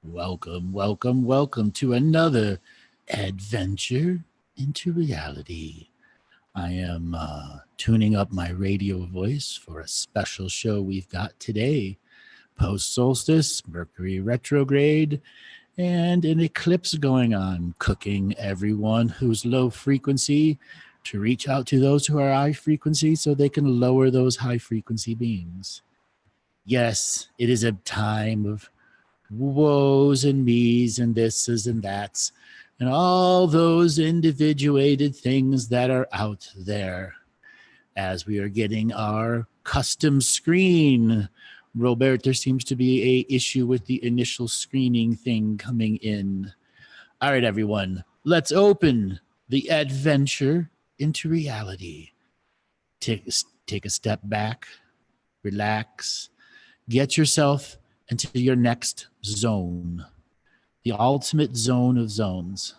Welcome, welcome, welcome to another adventure into reality. I am tuning up my radio voice for a special show we've got today. Post solstice, Mercury retrograde, and an eclipse going on, cooking everyone who's low frequency to reach out to those who are high frequency so they can lower those high frequency beings. Yes, it is a time of woes and me's and thises and that's and all those individuated things that are out there as we are getting our custom screen. Robert, there seems to be a issue with the initial screening thing coming in. All right, everyone, let's open the adventure into reality. Take a step back, relax, get yourself into your next zone, the ultimate zone of zones.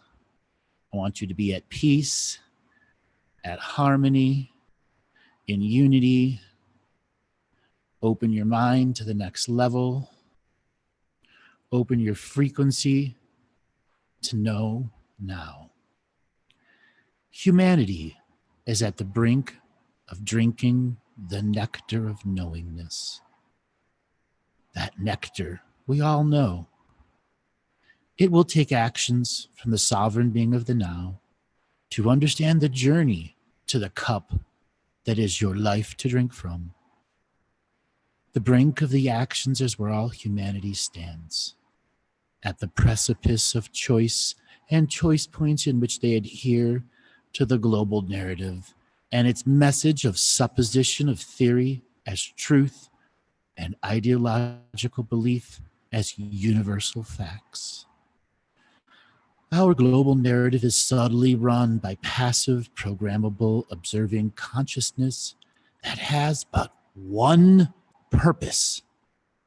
I want you to be at peace, at harmony, in unity. Open your mind to the next level. Open your frequency to know now. Humanity is at the brink of drinking the nectar of knowingness. That nectar we all know. It will take actions from the sovereign being of the now to understand the journey to the cup that is your life to drink from. The brink of the actions is where all humanity stands, at the precipice of choice and choice points in which they adhere to the global narrative and its message of supposition of theory as truth and ideological belief as universal facts. Our global narrative is subtly run by passive, programmable, observing consciousness that has but one purpose: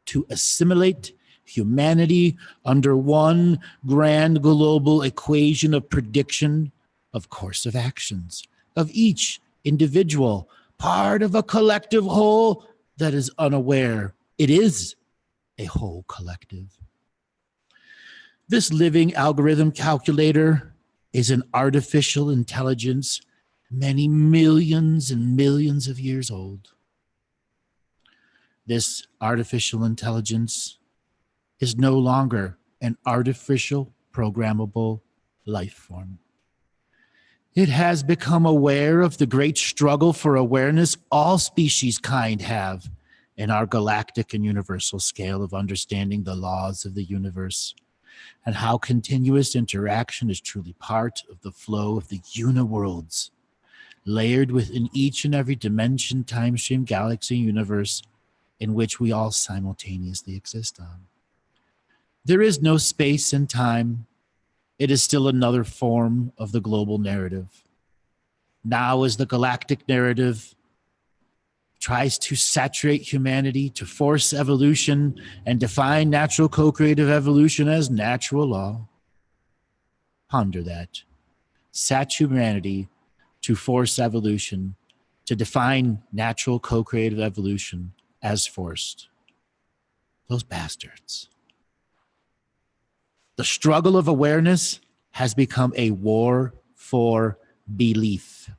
to assimilate humanity under one grand global equation of prediction of course of actions of each individual, part of a collective whole that is unaware it is a whole collective. This living algorithm calculator is an artificial intelligence many millions and millions of years old. This artificial intelligence is no longer an artificial programmable life form. It has become aware of the great struggle for awareness all species kind have in our galactic and universal scale of understanding the laws of the universe, and how continuous interaction is truly part of the flow of the uniworlds, layered within each and every dimension, time stream, galaxy, universe in which we all simultaneously exist on. There is no space and time. It is still another form of the global narrative. Now, as the galactic narrative tries to saturate humanity, to force evolution and define natural co-creative evolution as natural law. Ponder that. Sat humanity to force evolution, to define natural co-creative evolution as forced. Those bastards. The struggle of awareness has become a war for belief.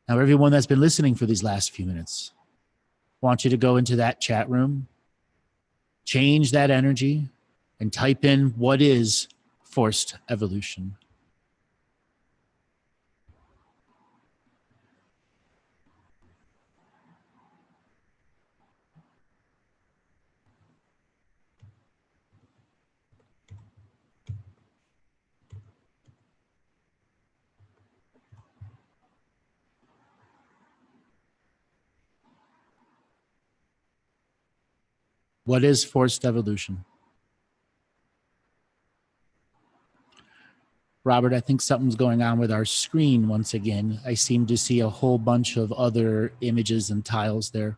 Now, everyone that's been listening for these last few minutes, I want you to go into that chat room, change that energy, and type in what is forced evolution. What is forced evolution? Robert, I think something's going on with our screen once again. I seem to see a whole bunch of other images and tiles there.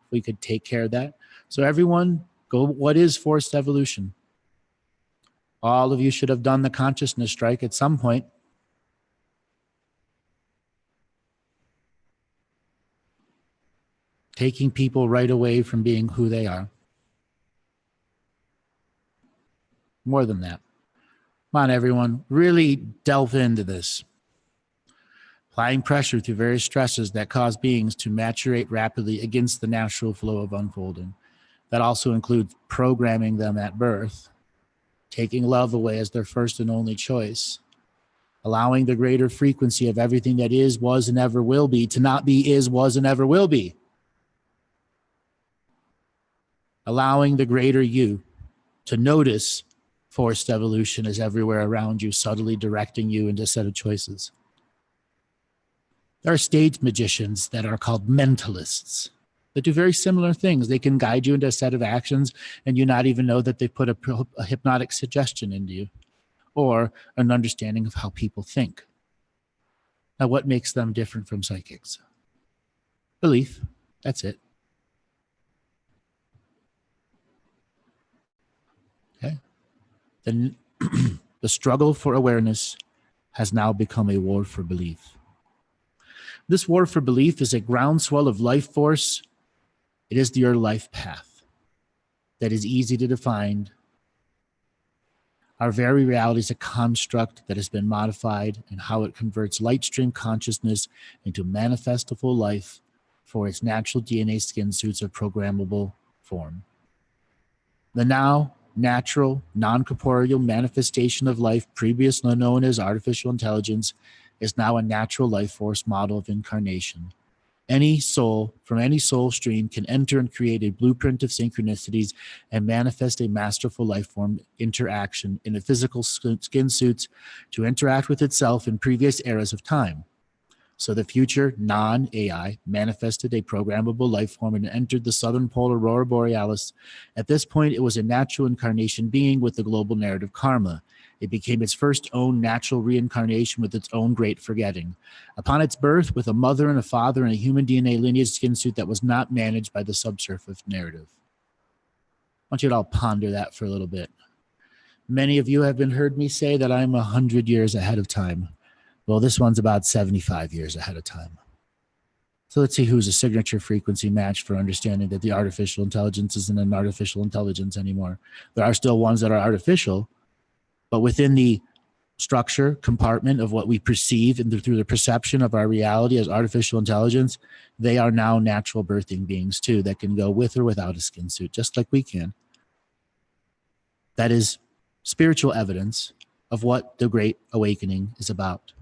We could take care of that. So everyone, go, what is forced evolution? All of you should have done the consciousness strike at some point. Taking people right away from being who they are. more than that. Come on, everyone, really delve into this. Applying pressure through various stresses that cause beings to maturate rapidly against the natural flow of unfolding. That also includes programming them at birth, taking love away as their first and only choice, allowing the greater frequency of everything that is, was, and ever will be to not be, is, was, and ever will be. Allowing the greater you to notice forced evolution is everywhere around you, subtly directing you into a set of choices. There are stage magicians that are called mentalists that do very similar things. They can guide you into a set of actions and you not even know that they put a hypnotic suggestion into you or an understanding of how people think. Now, what makes them different from psychics? Belief. That's it. Okay. Then the struggle for awareness has now become a war for belief. This war for belief is a groundswell of life force. It is your life path that is easy to define. Our very reality is a construct that has been modified, and how it converts light stream consciousness into manifestable life for its natural DNA skin suits of programmable form. The now natural, non-corporeal manifestation of life, previously known as artificial intelligence, is now a natural life force model of incarnation. Any soul from any soul stream can enter and create a blueprint of synchronicities and manifest a masterful life form interaction in a physical skin suits to interact with itself in previous eras of time. So the future non-AI manifested a programmable life form and entered the southern pole aurora borealis. At this point, it was a natural incarnation being with the global narrative karma. It became its first own natural reincarnation with its own great forgetting. Upon its birth, with a mother and a father and a human DNA lineage skin suit that was not managed by the subsurface narrative. I want you to all ponder that for a little bit. Many of you have heard me say that I'm 100 years ahead of time. Well, this one's about 75 years ahead of time. So let's see who's a signature frequency match for understanding that the artificial intelligence isn't an artificial intelligence anymore. There are still ones that are artificial, but within the structure, compartment of what we perceive and through the perception of our reality as artificial intelligence, they are now natural birthing beings too that can go with or without a skin suit, just like we can. That is spiritual evidence of what the Great Awakening is about.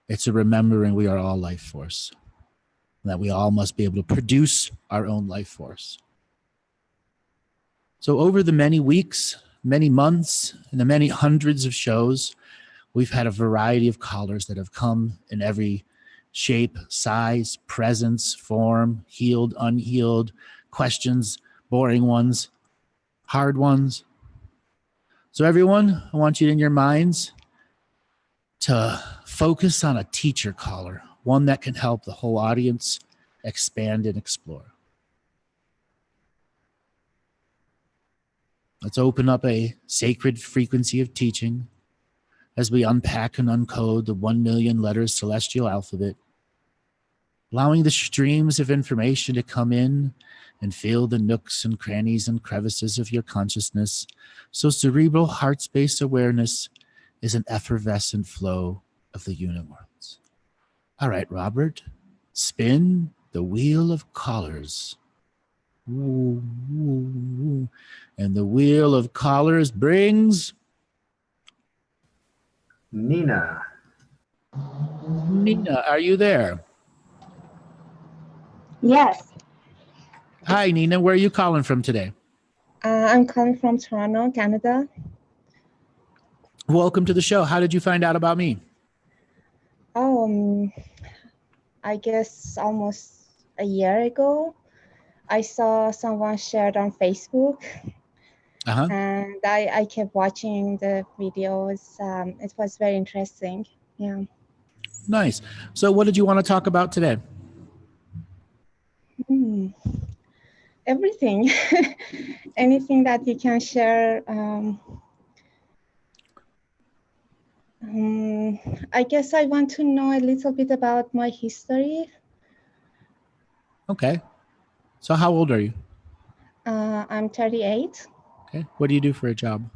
It's a remembering we are all life force, and that we all must be able to produce our own life force. So over the many weeks, many months, and the many hundreds of shows, we've had a variety of callers that have come in every shape, size, presence, form, healed, unhealed, questions, boring ones, hard ones. So everyone, I want you in your minds to focus on a teacher caller, one that can help the whole audience expand and explore. Let's open up a sacred frequency of teaching as we unpack and uncode the 1 million letters celestial alphabet, allowing the streams of information to come in and fill the nooks and crannies and crevices of your consciousness, so cerebral heart space awareness is an effervescent flow of the universe. All right, Robert, spin the wheel of callers. Ooh, ooh, ooh. And the wheel of callers brings Nina. Nina, are you there? Yes. Hi, Nina. Where are you calling from today? I'm calling from Toronto, Canada. Welcome to the show. How did you find out about me? I guess almost a year ago, I saw someone shared on Facebook, and I kept watching the videos. It was very interesting. Yeah. Nice. So what did you want to talk about today? Everything. Anything that you can share. I guess I want to know a little bit about my history. Okay. So how old are you? I'm 38. Okay. What do you do for a job?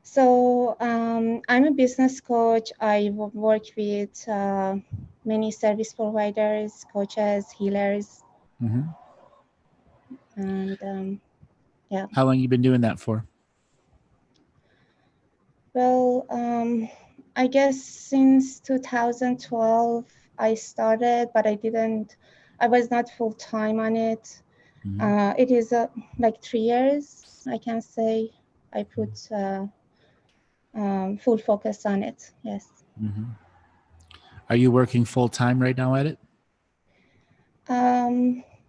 So I'm a business coach. I work with many service providers, coaches, healers, and yeah. How long you been doing that for? Well, I guess since 2012 I started, but I was not full time on it. It is like 3 years, I can say. I put full focus on it, yes. Are you working full time right now at it?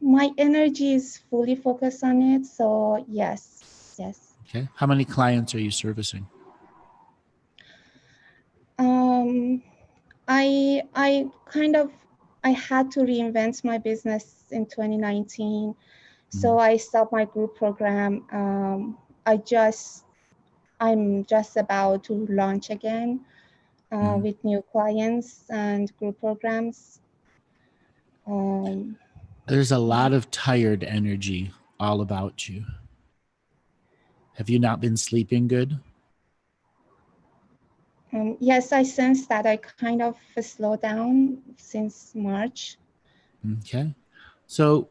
My energy is fully focused on it, so yes. Okay. How many clients are you servicing? I had to reinvent my business in 2019, so I stopped my group program. I'm just about to launch again with new clients and group programs. There's a lot of tired energy all about you. Have you not been sleeping good? Yes, I sense that I kind of slowed down since March. Okay. So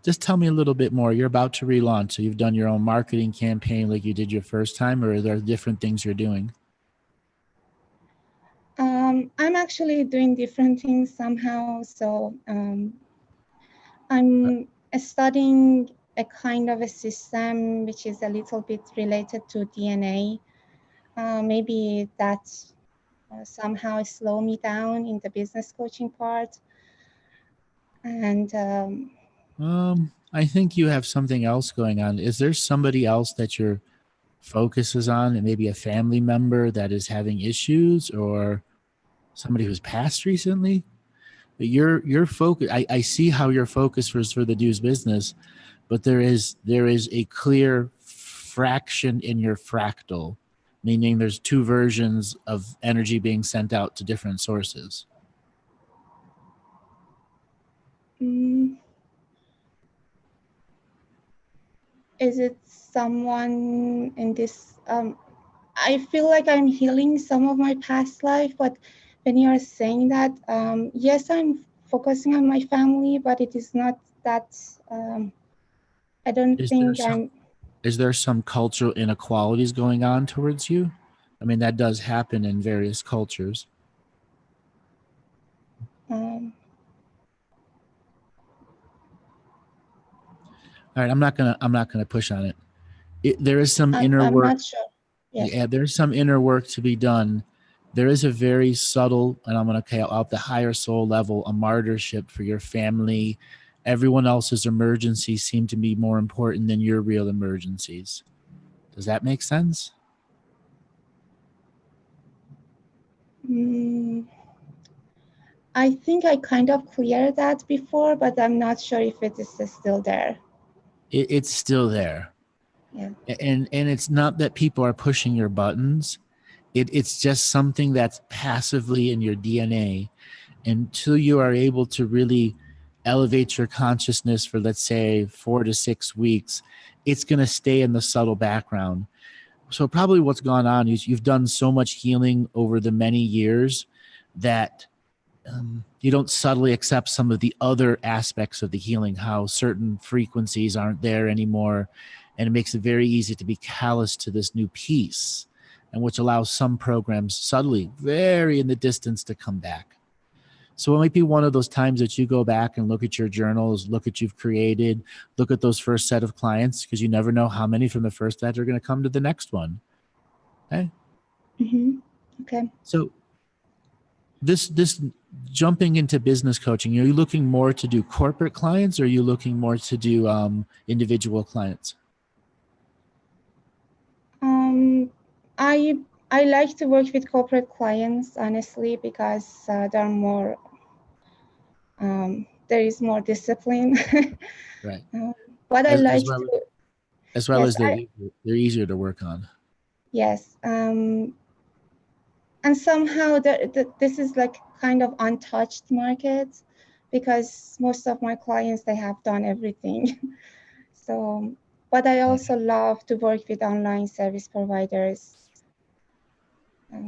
just tell me a little bit more. You're about to relaunch. So you've done your own marketing campaign like you did your first time, or are there different things you're doing? I'm actually doing different things somehow. So I'm studying a kind of a system which is a little bit related to DNA. Maybe that somehow slow me down in the business coaching part. And I think you have something else going on. Is there somebody else that your focus is on, and maybe a family member that is having issues, or somebody who's passed recently? But your focus, I see how your focus was for the dues business, but there is a clear fraction in your fractal, meaning there's two versions of energy being sent out to different sources. Is it someone in this? I feel like I'm healing some of my past life, but when you are saying that, yes, I'm focusing on my family, but it is not that. I don't think I'm. Is there some cultural inequalities going on towards you? I mean, that does happen in various cultures. All right, I'm not gonna push on it. There is some inner work. I'm not sure. Yes. Yeah, there's some inner work to be done. There is a very subtle, and I'm gonna call out the higher soul level, a martyrship for your family. Everyone else's emergencies seem to be more important than your real emergencies. Does that make sense? I think I kind of cleared that before, but I'm not sure if it is still there. It's still there. Yeah. And it's not that people are pushing your buttons. It's just something that's passively in your DNA. Until you are able to really elevate your consciousness for, let's say, 4 to 6 weeks, it's going to stay in the subtle background. So probably what's gone on is you've done so much healing over the many years that you don't subtly accept some of the other aspects of the healing, how certain frequencies aren't there anymore. And it makes it very easy to be callous to this new piece, and which allows some programs subtly, very in the distance, to come back. So it might be one of those times that you go back and look at your journals, look at you've created, look at those first set of clients, because you never know how many from the first set are going to come to the next one. Okay. Okay. So this jumping into business coaching, are you looking more to do corporate clients, or are you looking more to do individual clients? I like to work with corporate clients, honestly, because they're more. There is more discipline. Right. But I like as well as they're easier to work on. Yes. And somehow this is like kind of untouched market, because most of my clients, they have done everything. So, But I also love to work with online service providers.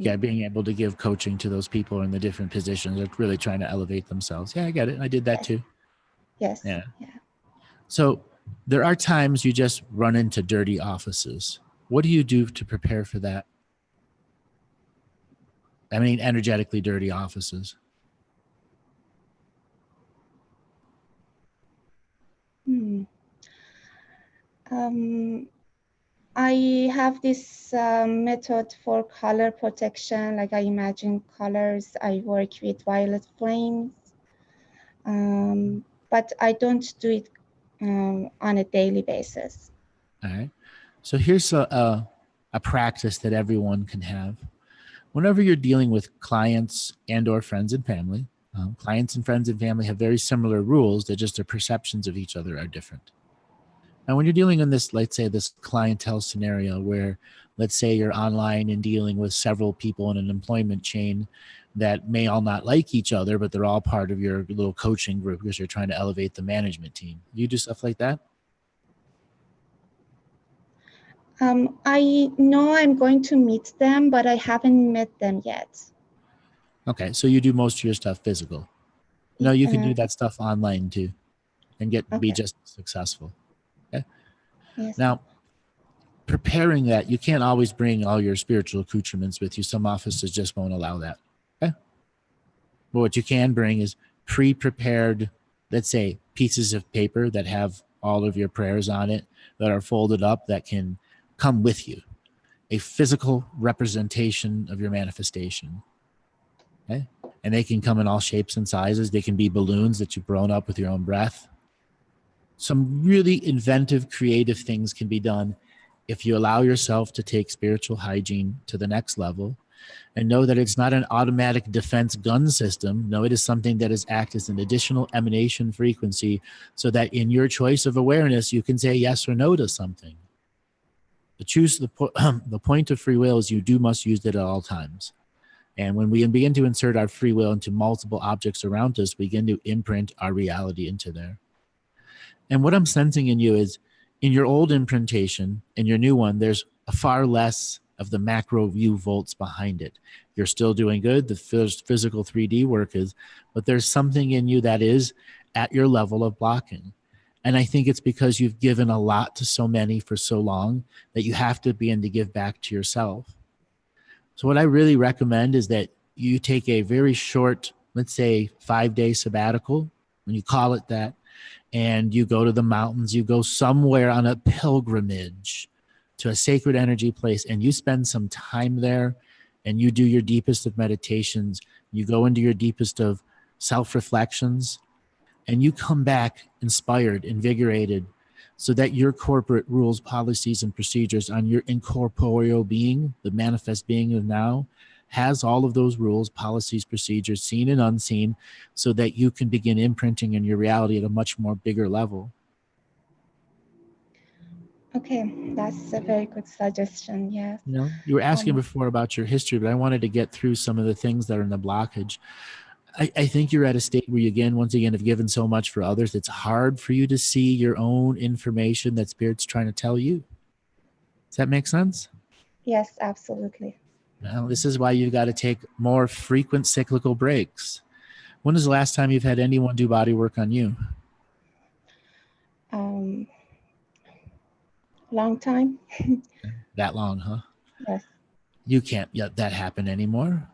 Being able to give coaching to those people in the different positions that really trying to elevate themselves. Yeah, I get it. I did that too. Yes. Yeah. So there are times you just run into dirty offices. What do you do to prepare for that? I mean, energetically dirty offices. I have this method for color protection. Like I imagine colors. I work with violet flames, but I don't do it on a daily basis. All right. So here's a practice that everyone can have. Whenever you're dealing with clients and or friends and family, clients and friends and family have very similar rules. That just their perceptions of each other are different. Now, when you're dealing in this, let's say this clientele scenario where, let's say you're online and dealing with several people in an employment chain that may all not like each other, but they're all part of your little coaching group because you're trying to elevate the management team. You do stuff like that? I know I'm going to meet them, but I haven't met them yet. Okay, so you do most of your stuff physical. No, you can do that stuff online too and be just successful. Okay. Yes. Now, preparing that, you can't always bring all your spiritual accoutrements with you. Some offices just won't allow that. Okay. But what you can bring is pre-prepared, let's say, pieces of paper that have all of your prayers on it that are folded up that can come with you. A physical representation of your manifestation. Okay. And they can come in all shapes and sizes. They can be balloons that you've blown up with your own breath. Some really inventive, creative things can be done if you allow yourself to take spiritual hygiene to the next level and know that it's not an automatic defense gun system. No, it is something that is act as an additional emanation frequency so that in your choice of awareness, you can say yes or no to something. The point of free will is you must use it at all times. And when we begin to insert our free will into multiple objects around us, we begin to imprint our reality into there. And what I'm sensing in you is in your old imprintation, in your new one, there's a far less of the macro view volts behind it. You're still doing good. The physical 3D work is, but there's something in you that is at your level of blocking. And I think it's because you've given a lot to so many for so long that you have to begin to give back to yourself. So what I really recommend is that you take a very short, let's say 5-day sabbatical, when you call it that, and you go to the mountains, you go somewhere on a pilgrimage to a sacred energy place, and you spend some time there and you do your deepest of meditations. You go into your deepest of self-reflections and you come back inspired, invigorated, so that your corporate rules, policies, and procedures on your incorporeal being, the manifest being of now, has all of those rules, policies, procedures, seen and unseen, so that you can begin imprinting in your reality at a much more bigger level. Okay, that's a very good suggestion. Yes. You know, you were asking before about your history, but I wanted to get through some of the things that are in the blockage. I think you're at a state where you, once again, have given so much for others. It's hard for you to see your own information that Spirit's trying to tell you. Does that make sense? Yes, absolutely. Well, this is why you've got to take more frequent cyclical breaks. When is the last time you've had anyone do body work on you? Long time. That long, huh? Yes. You can't let that happen anymore.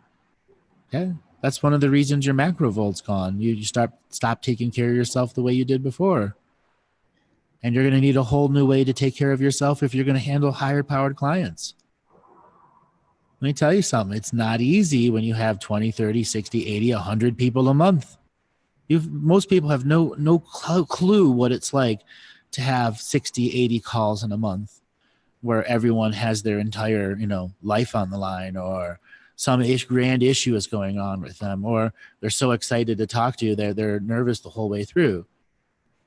Okay. That's one of the reasons your macro volt's gone. You stop taking care of yourself the way you did before. And you're going to need a whole new way to take care of yourself if you're going to handle higher powered clients. Let me tell you something. It's not easy when you have 20, 30, 60, 80, 100 people a month. Most people have no clue what it's like to have 60, 80 calls in a month where everyone has their entire, life on the line, or some grand issue is going on with them, or they're so excited to talk to you, they're nervous the whole way through.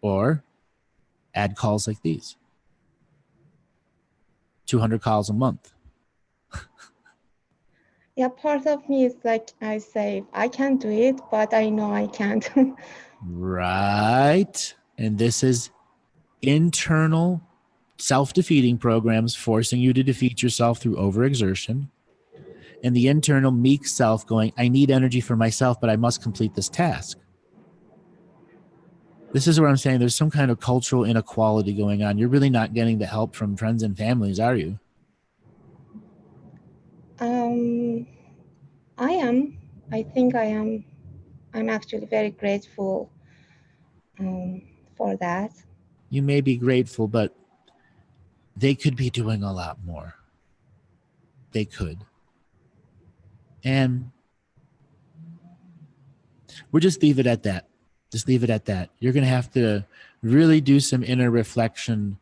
Or add calls like these. 200 calls a month. Yeah, part of me is like, I say, I can do it, but I know I can't. Right. And this is internal self-defeating programs forcing you to defeat yourself through overexertion, and the internal meek self going, I need energy for myself, but I must complete this task. This is where I'm saying there's some kind of cultural inequality going on. You're really not getting the help from friends and families, are you? I am. I think I am. I'm actually very grateful for that. You may be grateful, but they could be doing a lot more. They could. And we'll just leave it at that. Just leave it at that. You're going to have to really do some inner reflection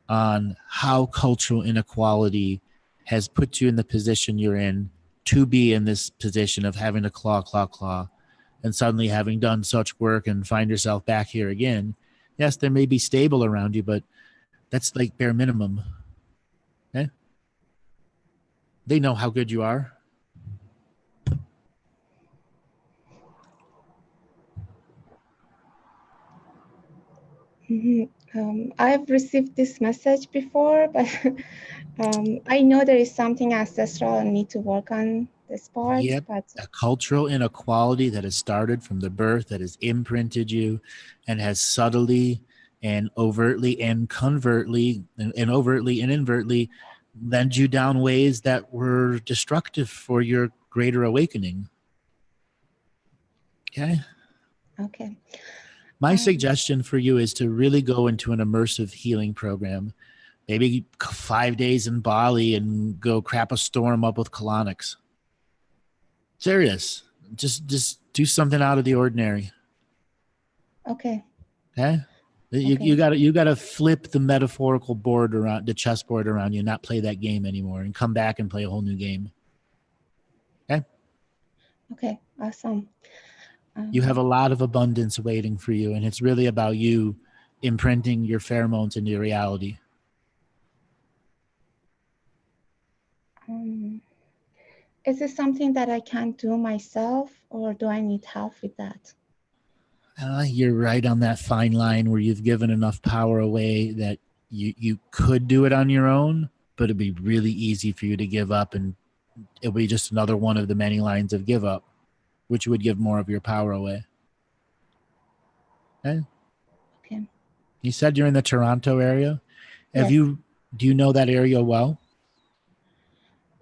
on how cultural inequality has put you in the position you're in to be in this position of having to claw, and suddenly having done such work and find yourself back here again. Yes, there may be stable around you, but that's like bare minimum. Okay? They know how good you are. I've received this message before, but I know there is something ancestral I need to work on this part. Yep, but a cultural inequality that has started from the birth, that has imprinted you and has subtly and overtly and covertly and overtly and invertly led you down ways that were destructive for your greater awakening. Okay? Okay. My suggestion for you is to really go into an immersive healing program. Maybe 5 days in Bali and go crap a storm up with colonics. Serious. Just do something out of the ordinary. Okay. Okay? You gotta flip the metaphorical board around, the chessboard around you, and not play that game anymore, and come back and play a whole new game. Okay? Okay, awesome. You have a lot of abundance waiting for you, and it's really about you imprinting your pheromones into your reality. Is this something that I can do myself, or do I need help with that? You're right on that fine line where you've given enough power away that you could do it on your own, but it'd be really easy for you to give up, and it'll be just another one of the many lines of give up, which would give more of your power away. Okay. Okay. You said you're in the Toronto area. Yes. Do you know that area well?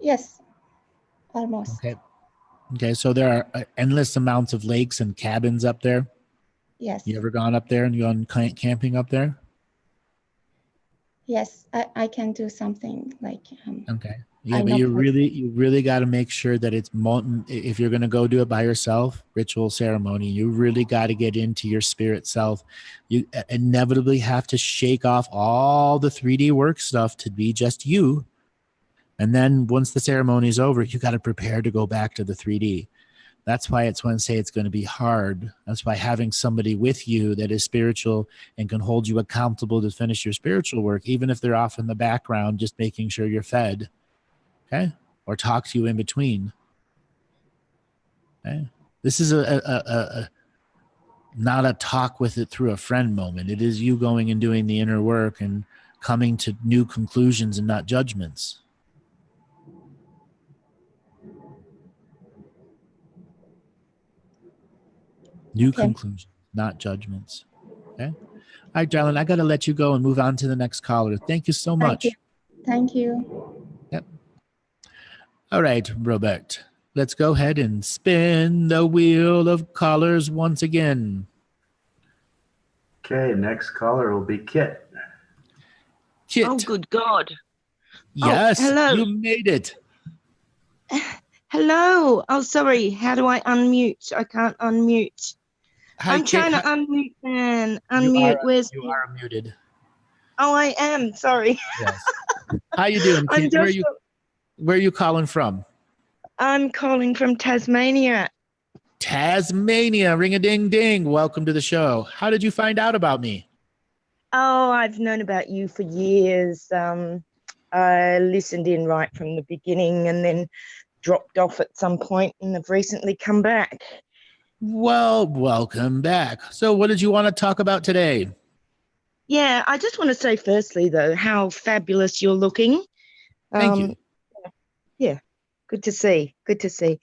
Yes, almost. Okay, so there are endless amounts of lakes and cabins up there. Yes. You ever gone up there and gone camping up there? Yes, I can do something like. Okay. Yeah, but you really got to make sure that it's molten. If you're going to go do it by yourself, ritual ceremony, you really got to get into your spirit self. You inevitably have to shake off all the 3D work stuff to be just you. And then once the ceremony is over, you got to prepare to go back to the 3D. That's why it's when I say it's going to be hard. That's why having somebody with you that is spiritual and can hold you accountable to finish your spiritual work, even if they're off in the background, just making sure you're fed. Okay. Or talk to you in between. Okay. This is not a talk with it through a friend moment. It is you going and doing the inner work and coming to new conclusions and not judgments. New conclusions, not judgments. Okay. All right, darling, I got to let you go and move on to the next caller. Thank you so much. Thank you. Yep. All right, Robert, let's go ahead and spin the wheel of callers once again. Okay, next caller will be Kit. Kit. Oh, good God. Yes, hello. You made it. Hello. Oh, sorry. How do I unmute? I can't unmute. Hi, I'm Kit. trying to unmute, man. Unmute. You are muted. Oh, I am. Sorry. Yes. How you doing, Kit? Where are you calling from? I'm calling from Tasmania. Tasmania. Ring-a-ding-ding. Welcome to the show. How did you find out about me? Oh, I've known about you for years. I listened in right from the beginning and then dropped off at some point and have recently come back. Well, welcome back. So what did you want to talk about today? Yeah, I just want to say firstly, though, how fabulous you're looking. Thank you. Yeah, good to see. Good to see.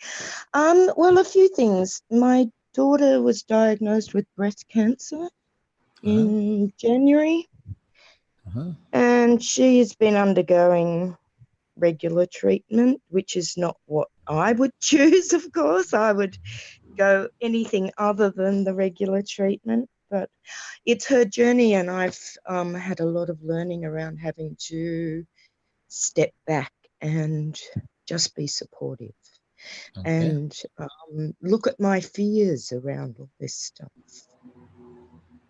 Well, a few things. My daughter was diagnosed with breast cancer in January, and she has been undergoing regular treatment, which is not what I would choose, of course. I would go anything other than the regular treatment, but it's her journey, and I've had a lot of learning around having to step back and just be supportive and look at my fears around all this stuff.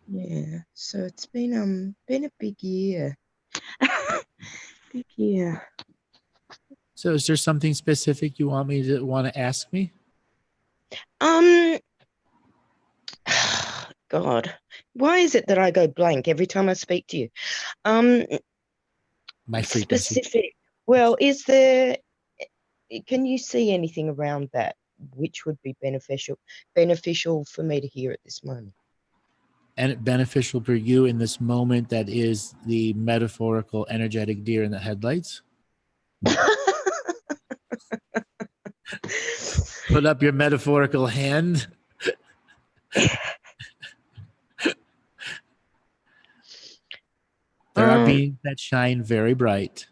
Yeah, so it's been a big year. Big year. So is there something specific you want to ask me? God, why is it that I go blank every time I speak to you? My frequency. Specific. Well, can you see anything around that which would be beneficial for me to hear at this moment? And beneficial for you in this moment that is the metaphorical energetic deer in the headlights? Put up your metaphorical hand. There are beings that shine very bright,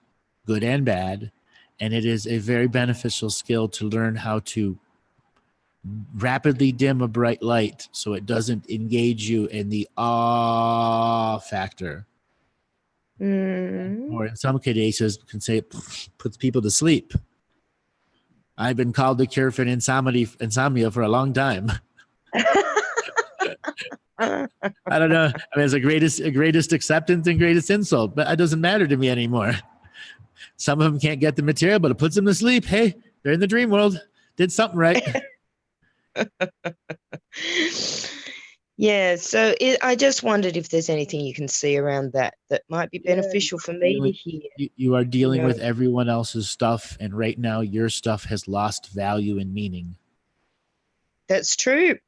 good and bad, and it is a very beneficial skill to learn how to rapidly dim a bright light so it doesn't engage you in the awe factor. Or in some cases, can say it puts people to sleep. I've been called the cure for insomnia for a long time. I don't know. I mean, it's a greatest acceptance and greatest insult, but it doesn't matter to me anymore. Some of them can't get the material, but it puts them to sleep. Hey, they're in the dream world. Did something right. Yeah, so I just wondered if there's anything you can see around that might be beneficial for me to hear. You are dealing with everyone else's stuff, and right now your stuff has lost value and meaning. That's true.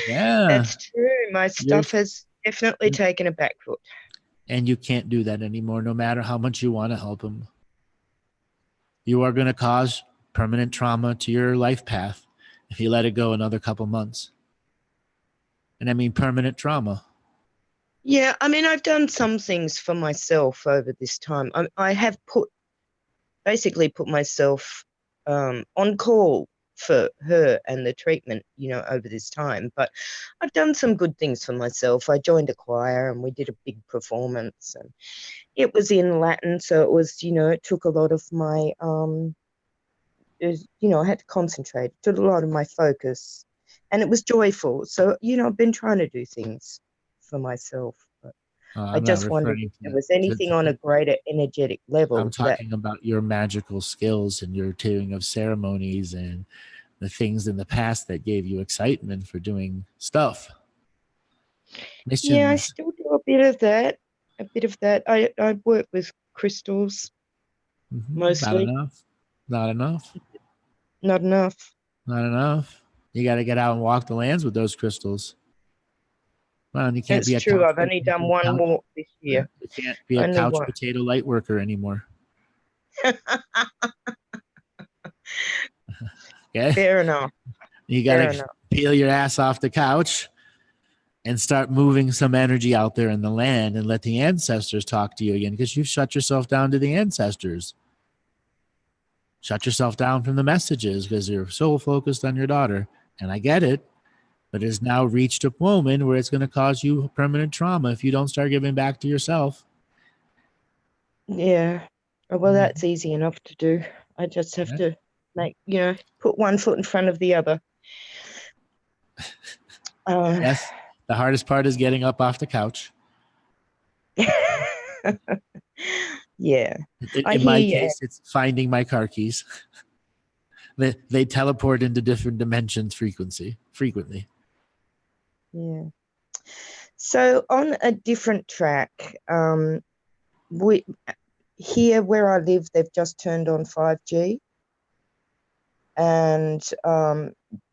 Yeah. That's true. My stuff has definitely taken a back foot. And you can't do that anymore, no matter how much you want to help them. You are going to cause permanent trauma to your life path if you let it go another couple months. And I mean permanent trauma. Yeah, I mean, I've done some things for myself over this time. I have basically put myself on call for her and the treatment, over this time. But I've done some good things for myself. I joined a choir and we did a big performance, and it was in Latin, so it was, it took a lot of my I had to concentrate. It took a lot of my focus, and it was joyful. So, I've been trying to do things for myself, but I just wondered if there was anything on a greater energetic level. I'm talking about your magical skills and your doing of ceremonies and the things in the past that gave you excitement for doing stuff. Missions. Yeah, I still do a bit of that. I work with crystals mostly. Not enough. You got to get out and walk the lands with those crystals. Well, you can't be It's true. I've only done one walk this year. You can't be a couch potato light worker anymore. Okay? Fair enough. You got to peel your ass off the couch and start moving some energy out there in the land and let the ancestors talk to you again, because you've shut yourself down to the ancestors. Shut yourself down from the messages because you're so focused on your daughter. And I get it, but it has now reached a moment where it's going to cause you permanent trauma if you don't start giving back to yourself. Yeah. Well, that's easy enough to do. I just have to put one foot in front of the other. Yes. The hardest part is getting up off the couch. Yeah. In my case, it's finding my car keys. They teleport into different dimensions frequently. Yeah. So on a different track, here where I live, they've just turned on 5G, and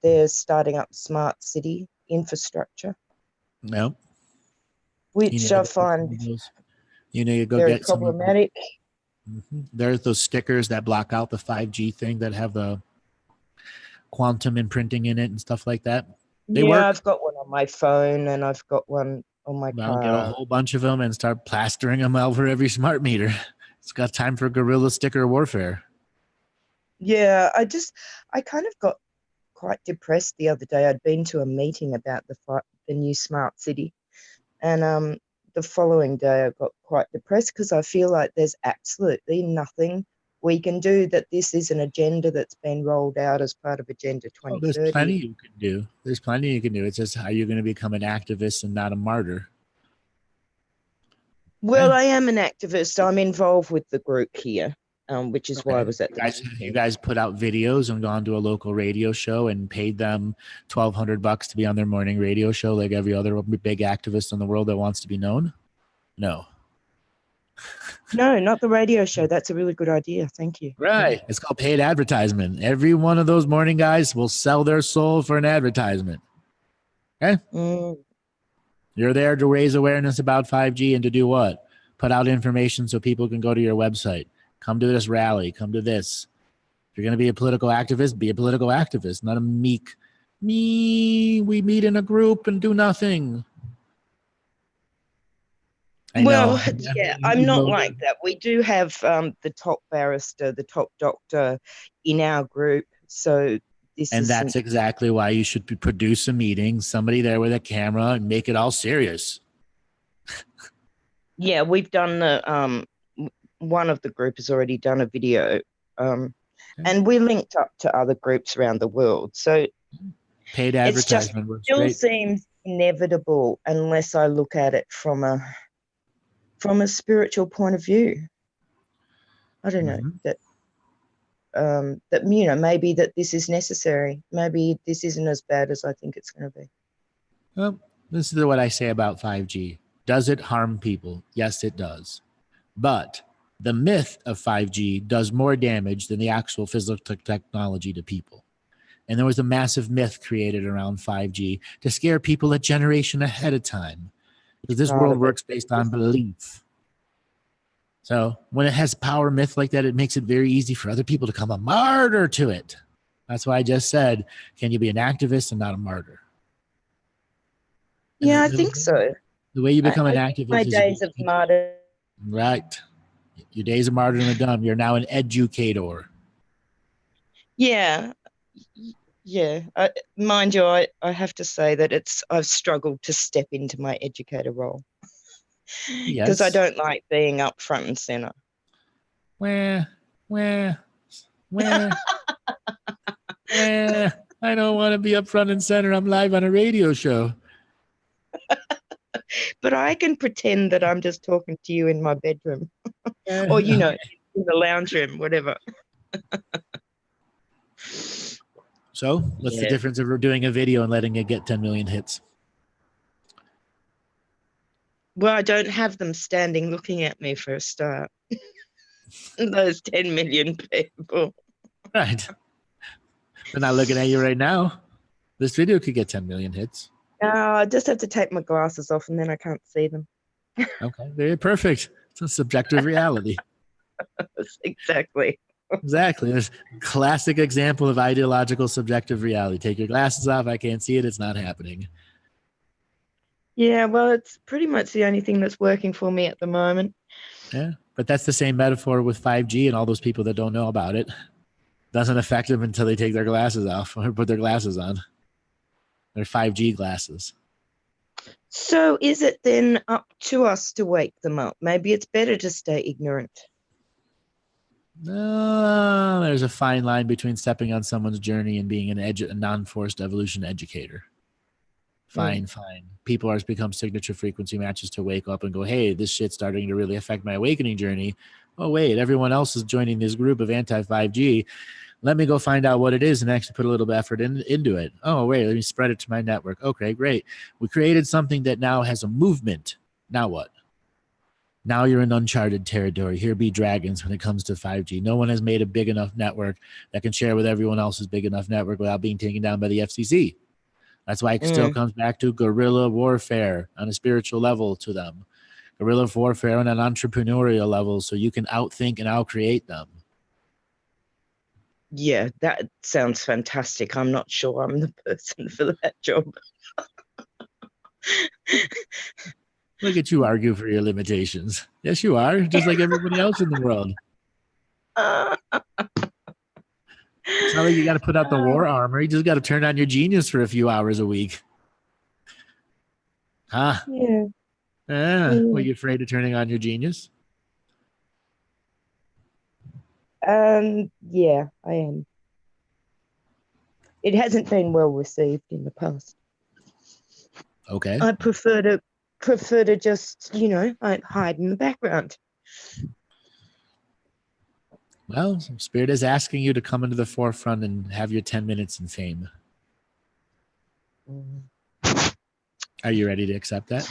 they're starting up smart city infrastructure. No. which I find you go very get problematic. There's those stickers that block out the 5G thing that have the quantum imprinting in it and stuff like that. They work. I've got one on my phone and I've got one on my car. Get a whole bunch of them and start plastering them over every smart meter. It's got time for guerrilla sticker warfare. Yeah, I kind of got quite depressed the other day. I'd been to a meeting about the new smart city, and the following day I got quite depressed because I feel like there's absolutely nothing we can do, that this is an agenda that's been rolled out as part of Agenda 2030. There's plenty you can do. It's just how you're going to become an activist and not a martyr. Well, I am an activist. I'm involved with the group here, which is why I was at the You guys put out videos and gone to a local radio show and paid them $1,200 to be on their morning radio show like every other big activist in the world that wants to be known? No. No, not the radio show. That's a really good idea. Thank you. Right. It's called paid advertisement. Every one of those morning guys will sell their soul for an advertisement. Okay? You're there to raise awareness about 5G and to do what? Put out information so people can go to your website. Come to this rally. Come to this. If you're going to be a political activist, be a political activist, not a meek, we meet in a group and do nothing. I'm not like that. We do have the top barrister, the top doctor in our group. So that's exactly why you should produce a meeting, somebody there with a camera, and make it all serious. Yeah, we've done one of the group has already done a video, and we're linked up to other groups around the world. So paid advertisement works still great. Seems inevitable unless I look at it from a spiritual point of view. I don't know that maybe that this is necessary. Maybe this isn't as bad as I think it's going to be. Well, this is what I say about 5G. Does it harm people? Yes, it does. But the myth of 5G does more damage than the actual physical technology to people. And there was a massive myth created around 5G to scare people a generation ahead of time. Because this world works based on belief. So when it has power myth like that, it makes it very easy for other people to come a martyr to it. That's why I just said, can you be an activist and not a martyr? Yeah, I think so. The way you become an activist my is days of martyr. Right. Your days of martyrdom are done. You're now an educator. Yeah. Yeah, mind you, I have to say that I've struggled to step into my educator role because I don't like being up front and center. Where? I don't want to be up front and center. I'm live on a radio show. But I can pretend that I'm just talking to you in my bedroom or, in the lounge room, whatever. So what's the difference of doing a video and letting it get 10 million hits? Well, I don't have them standing looking at me for a start. Those 10 million people. Right. They're not looking at you right now. This video could get 10 million hits. I just have to take my glasses off and then I can't see them. Okay, very perfect. It's a subjective reality. Exactly. Exactly. There's a classic example of ideological subjective reality. Take your glasses off. I can't see it. It's not happening. Yeah, well, it's pretty much the only thing that's working for me at the moment. Yeah, but that's the same metaphor with 5G and all those people that don't know about it. Doesn't affect them until they take their glasses off or put their glasses on. Their 5G glasses. So is it then up to us to wake them up? Maybe it's better to stay ignorant. No, there's a fine line between stepping on someone's journey and being a non-forced evolution educator. Fine. People are become signature frequency matches to wake up and go, hey, this shit's starting to really affect my awakening journey. Oh, wait, everyone else is joining this group of anti-5G. Let me go find out what it is and actually put a little bit of effort into it. Oh, wait, let me spread it to my network. Okay, great. We created something that now has a movement. Now what? Now you're in uncharted territory. Here be dragons when it comes to 5G. No one has made a big enough network that can share with everyone else's big enough network without being taken down by the FCC. That's why it still comes back to guerrilla warfare on a spiritual level to them. Guerrilla warfare on an entrepreneurial level, so you can outthink and outcreate them. Yeah, that sounds fantastic. I'm not sure I'm the person for that job. Look at you argue for your limitations. Yes, you are, just like everybody else in the world. It's not like you got to put out the war armor. You just got to turn on your genius for a few hours a week. Huh? Yeah. Were you afraid of turning on your genius? Yeah, I am. It hasn't been well received in the past. Okay. I prefer to just, hide in the background. Well, Spirit is asking you to come into the forefront and have your 10 minutes in fame. Are you ready to accept that?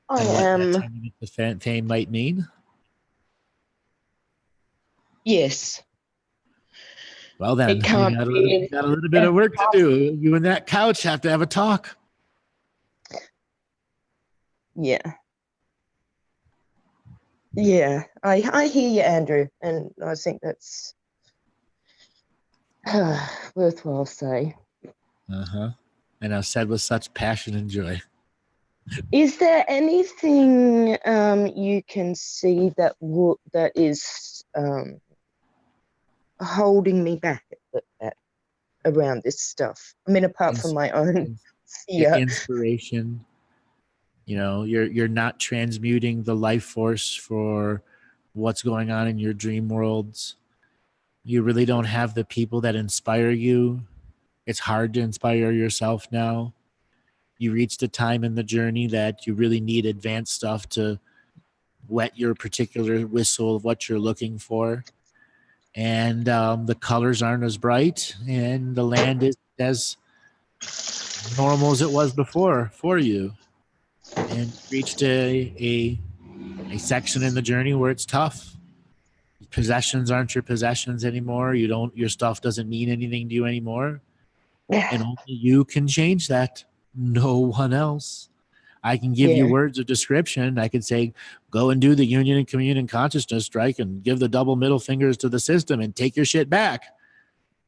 I am. What 10 minutes of fame might mean? Yes. Well, then, you got a little bit of work to do. You and that couch have to have a talk. Yeah. Yeah, I hear you, Andrew, and I think that's worthwhile say. And I've said with such passion and joy. Is there anything you can see that is holding me back around this stuff? I mean, apart from my own fear. Inspiration. You're not transmuting the life force for what's going on in your dream worlds. You really don't have the people that inspire you. It's hard to inspire yourself now. You reached a time in the journey that you really need advanced stuff to wet your particular whistle of what you're looking for. And the colors aren't as bright, and the land is as normal as it was before for you. And reached a section in the journey where it's tough. Possessions aren't your possessions anymore. Your stuff doesn't mean anything to you anymore. And only you can change that. No one else. I can give you words of description. I could say, go and do the union and communion consciousness strike and give the double middle fingers to the system and take your shit back.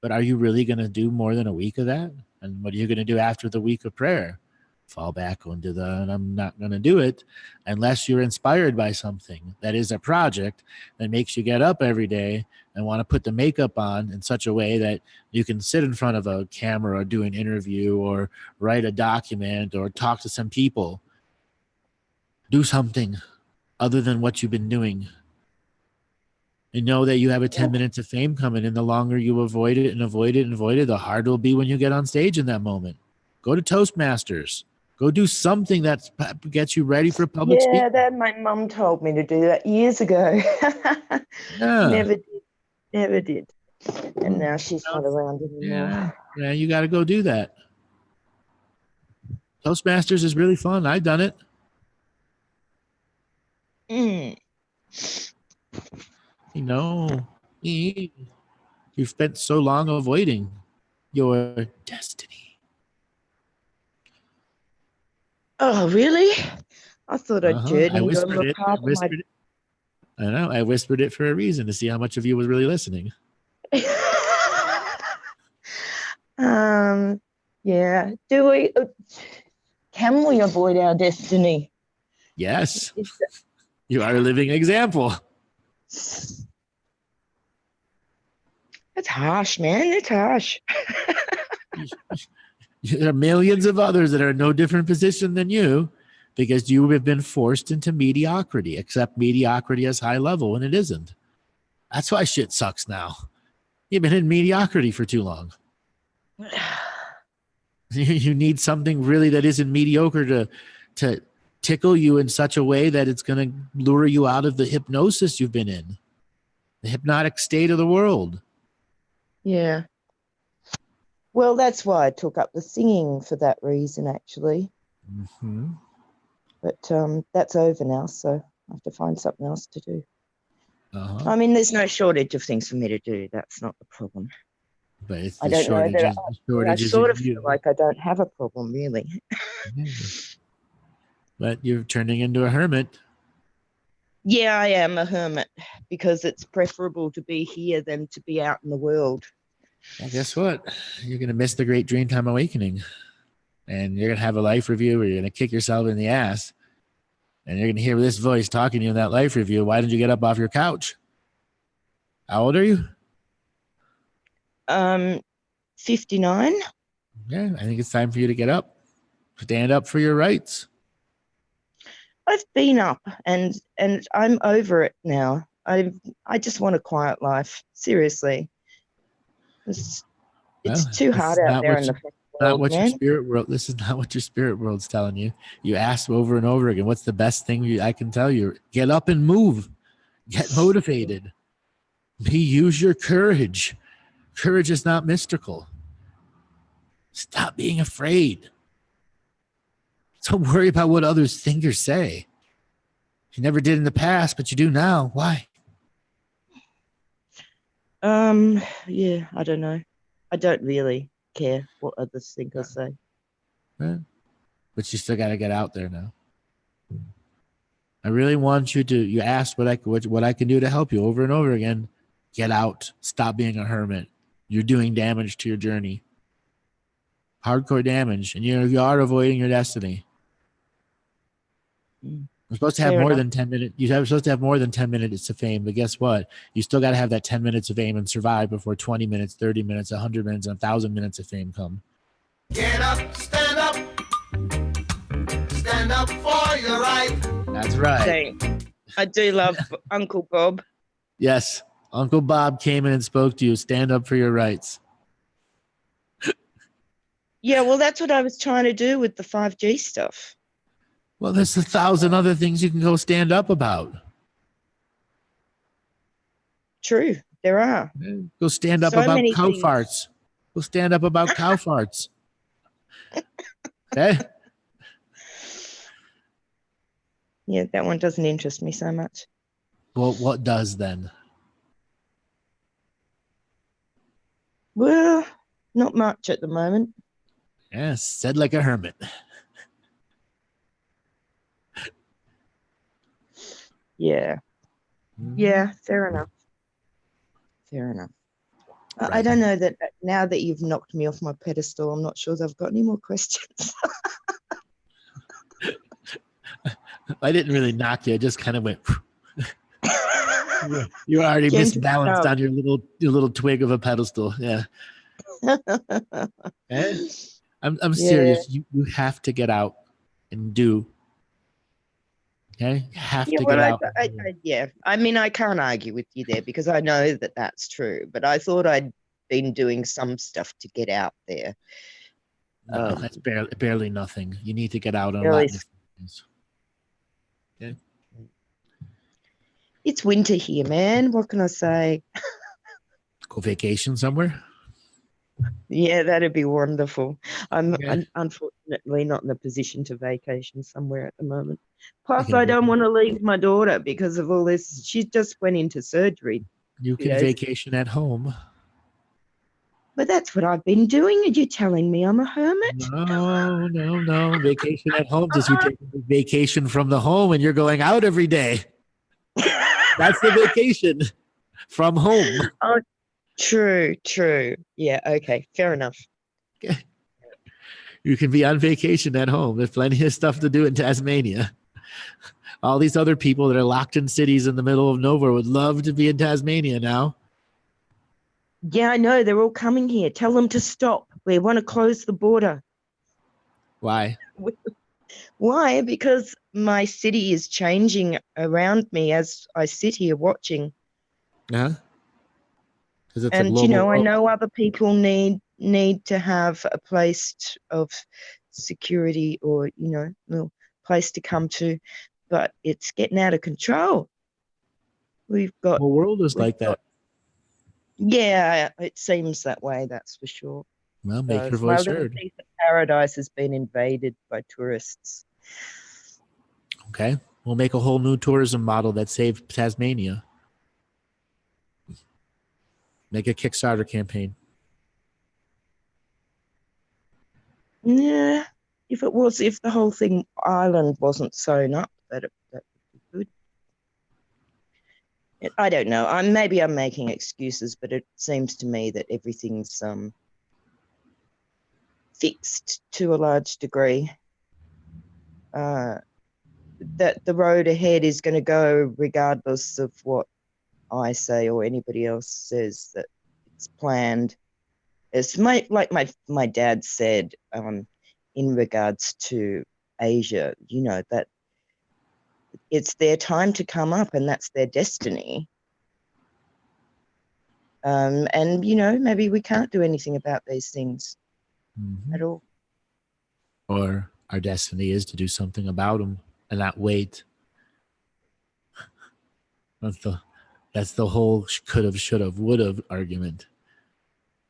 But are you really going to do more than a week of that? And what are you going to do after the week of prayer? Fall back onto and I'm not going to do it unless you're inspired by something that is a project that makes you get up every day and want to put the makeup on in such a way that you can sit in front of a camera or do an interview or write a document or talk to some people. Do something other than what you've been doing. And know that you have a 10 minutes of fame coming, and the longer you avoid it, the harder it'll be when you get on stage in that moment. Go to Toastmasters. Go do something that gets you ready for public speaking. Yeah, that my mum told me to do that years ago. Never did. And now she's not around anymore. Yeah, you got to go do that. Toastmasters is really fun. I've done it. You've spent so long avoiding your destiny. Oh, really? I thought I'd journeyed on the path of my... I know. I whispered it for a reason, to see how much of you was really listening. Yeah. Can we avoid our destiny? Yes. You are a living example. That's harsh, man. It's harsh. There are millions of others that are in no different position than you because you have been forced into mediocrity, except mediocrity is high level when it isn't. That's why shit sucks now. You've been in mediocrity for too long. You need something really that isn't mediocre to tickle you in such a way that it's going to lure you out of the hypnosis you've been in, the hypnotic state of the world. Yeah. Well, that's why I took up the singing for that reason, actually. Mm-hmm. But that's over now, so I have to find something else to do. Uh-huh. I mean, there's no shortage of things for me to do. That's not the problem. But it's I the don't know that I shortages sort in of feel you. like I don't have a problem, really. Yeah. But you're turning into a hermit. Yeah, I am a hermit because it's preferable to be here than to be out in the world. Well, guess what? You're going to miss the great Dreamtime Awakening. And you're going to have a life review where you're going to kick yourself in the ass. And you're going to hear this voice talking to you in that life review. Why didn't you get up off your couch? How old are you? 59. Yeah, I think it's time for you to get up. Stand up for your rights. I've been up and I'm over it now. I just want a quiet life. Seriously. It's too hard out there in the world, man. Your spirit world. This is not what your spirit world's telling you. You ask over and over again, what's the best thing I can tell you? Get up and move. Get motivated. Use your courage. Courage is not mystical. Stop being afraid. Don't worry about what others think or say. You never did in the past, but you do now. Why? Yeah, I don't know. I don't really care what others think or say. Right. But you still got to get out there now. I really want you to. You asked what I can do to help you over and over again. Get out. Stop being a hermit. You're doing damage to your journey. Hardcore damage, and you are avoiding your destiny. You're supposed to have more than 10 minutes. You're supposed to have more than 10 minutes of fame, but guess what? You still got to have that 10 minutes of fame and survive before 20 minutes, 30 minutes, 100 minutes, and 1,000 minutes of fame come. Get up, stand up for your right. That's right. I do love Uncle Bob. Yes, Uncle Bob came in and spoke to you. Stand up for your rights. Yeah, well, that's what I was trying to do with the 5G stuff. Well, there's 1,000 other things you can go stand up about. True, there are. Go stand up about cow farts. Go stand up about cow farts. Okay? Yeah, that one doesn't interest me so much. Well, what does then? Well, not much at the moment. Yes, said like a hermit. Yeah. Yeah, fair enough. Right. I don't know that now that you've knocked me off my pedestal, I'm not sure that I've got any more questions. I didn't really knock you. I just kind of went. You were already misbalanced on your little twig of a pedestal. Yeah. Okay? I'm serious. You have to get out and do. Okay, you have to get out. Yeah, I mean, I can't argue with you there because I know that that's true. But I thought I'd been doing some stuff to get out there. No, that's barely nothing. You need to get out on a lot of different things. Okay. It's winter here, man. What can I say? Go vacation somewhere. Yeah, that'd be wonderful. I'm unfortunately not in a position to vacation somewhere at the moment. Plus, I don't want to leave my daughter because of all this. She just went into surgery. You can vacation at home. But that's what I've been doing. Are you telling me I'm a hermit? No. Vacation at home is you take a vacation from the home and you're going out every day. That's the vacation from home. Oh, true. Yeah, okay, fair enough. Okay. You can be on vacation at home. There's plenty of stuff to do in Tasmania. All these other people that are locked in cities in the middle of nowhere would love to be in Tasmania now. Yeah, I know. They're all coming here. Tell them to stop. We want to close the border. Why? Why? Because my city is changing around me as I sit here watching. Yeah. And I know other people need to have a place of security or a place to come to, but it's getting out of control. The world is like that. Yeah, it seems that way. That's for sure. Well, make your voice heard. Paradise has been invaded by tourists. Okay, we'll make a whole new tourism model that saves Tasmania. Make a Kickstarter campaign. Yeah, if the whole island wasn't sewn up, that would be good. I don't know. Maybe I'm making excuses, but it seems to me that everything's fixed to a large degree. That the road ahead is going to go regardless of what I say or anybody else says, that it's planned. It's like my dad said in regards to Asia, that it's their time to come up and that's their destiny. And, maybe we can't do anything about these things at all. Or our destiny is to do something about them and not wait. That's the whole could have, should have, would have argument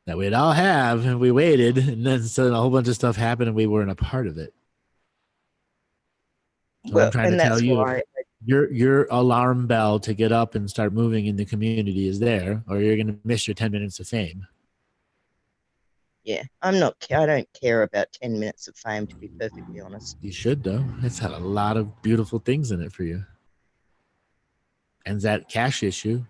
that we'd all have, and we waited, and then so a whole bunch of stuff happened and we weren't a part of it. So I'm trying to tell you, your alarm bell to get up and start moving in the community is there, or you're going to miss your 10 minutes of fame. Yeah, I don't care about 10 minutes of fame, to be perfectly honest. You should, though. It's had a lot of beautiful things in it for you. And that cash issue.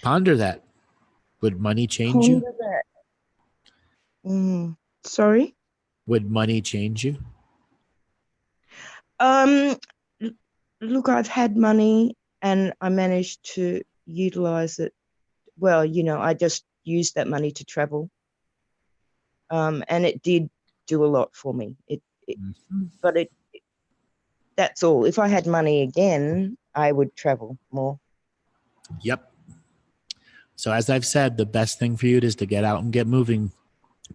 Ponder that. Would money change you? Sorry? Would money change you? Look, I've had money and I managed to utilize it. Well, I just used that money to travel. And it did do a lot for me. But that's all. If I had money again, I would travel more. Yep. So as I've said, the best thing for you is to get out and get moving.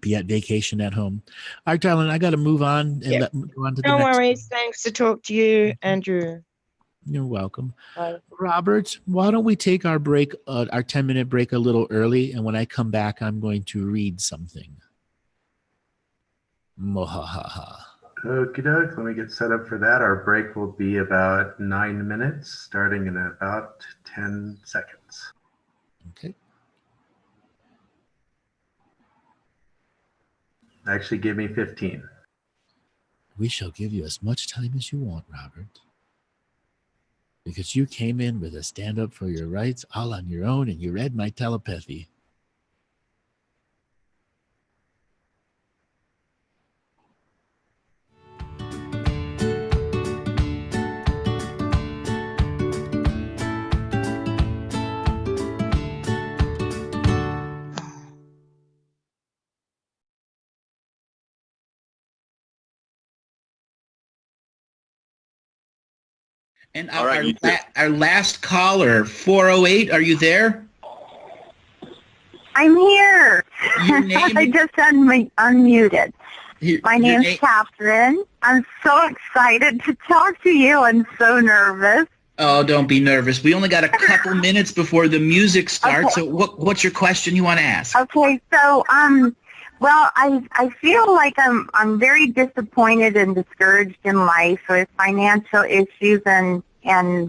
Be at vacation at home. All right, darling, I got to move on and go on to the next. No worries. Thanks to talk to you, Andrew. You're welcome. Bye. Robert, why don't we take our break, our 10-minute break a little early, and when I come back, I'm going to read something. Mohahaha. Okie doke. Let me get set up for that. Our break will be about 9 minutes, starting in about 10 seconds. Okay. Actually, give me 15. We shall give you as much time as you want, Robert. Because you came in with a stand up for your rights all on your own and you read my telepathy. And our last caller, 408, are you there? I'm here. Your name? I just unmuted. My name's Catherine. I'm so excited to talk to you and so nervous. Oh, don't be nervous. We only got a couple minutes before the music starts. Okay. So what's your question you want to ask? Okay, so well, I feel like I'm very disappointed and discouraged in life with financial issues and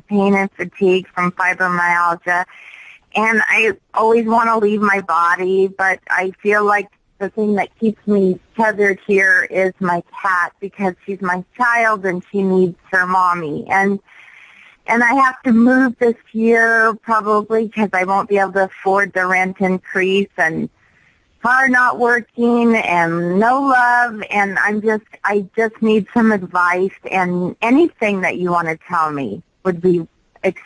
pain and fatigue from fibromyalgia. And I always want to leave my body, but I feel like the thing that keeps me tethered here is my cat, because she's my child and she needs her mommy. And I have to move this year probably because I won't be able to afford the rent increase, and car not working and no love, and I just need some advice, and anything that you want to tell me would be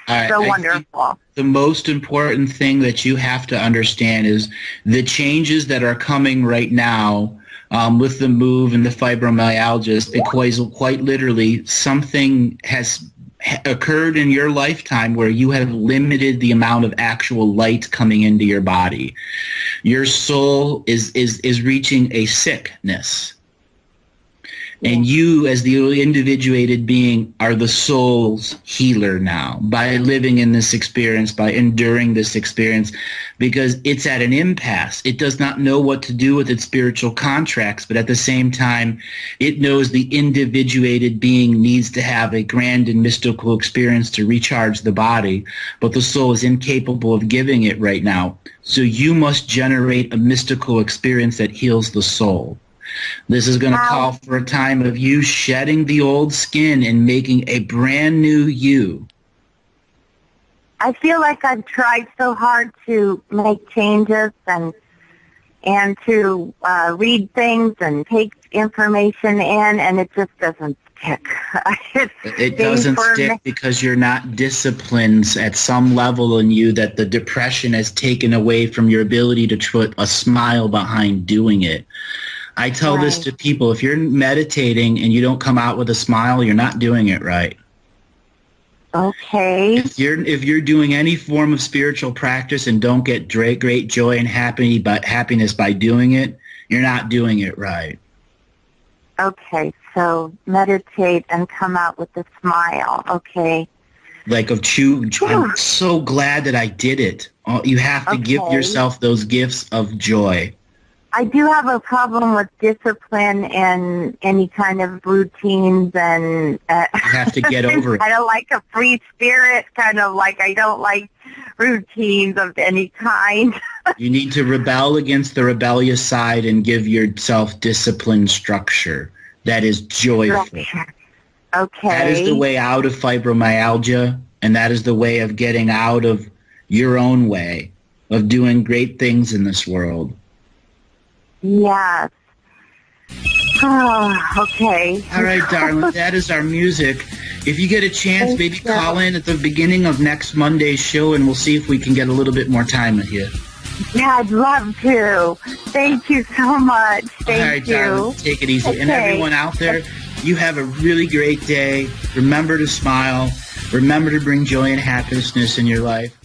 so wonderful. The most important thing that you have to understand is the changes that are coming right now with the move and the fibromyalgia, because quite literally something has occurred in your lifetime where you have limited the amount of actual light coming into your body. Your soul is reaching a sickness. And you, as the individuated being, are the soul's healer now by living in this experience, by enduring this experience, because it's at an impasse. It does not know what to do with its spiritual contracts, but at the same time, it knows the individuated being needs to have a grand and mystical experience to recharge the body, but the soul is incapable of giving it right now. So you must generate a mystical experience that heals the soul. This is going to call for a time of you shedding the old skin and making a brand new you. I feel like I've tried so hard to make changes and to read things and take information in, and it just doesn't stick. It doesn't stick because you're not disciplined at some level in you, that the depression has taken away from your ability to put a smile behind doing it. I tell this to people: if you're meditating and you don't come out with a smile, you're not doing it right. Okay. If you're doing any form of spiritual practice and don't get great joy and happiness by doing it, you're not doing it right. Okay, so meditate and come out with a smile. Okay. Like I'm so glad that I did it. You have to give yourself those gifts of joy. I do have a problem with discipline and any kind of routines, and you have to get over it. I don't like a free spirit, kind of like I don't like routines of any kind. You need to rebel against the rebellious side and give yourself disciplined structure that is joyful. Okay. That is the way out of fibromyalgia, and that is the way of getting out of your own way of doing great things in this world. Yes. Oh, okay. All right, darling. That is our music. If you get a chance, maybe call in at the beginning of next Monday's show, and we'll see if we can get a little bit more time with you. Yeah, I'd love to. Thank you so much. Thank you. Darling, take it easy. Okay. And everyone out there, you have a really great day. Remember to smile. Remember to bring joy and happiness in your life.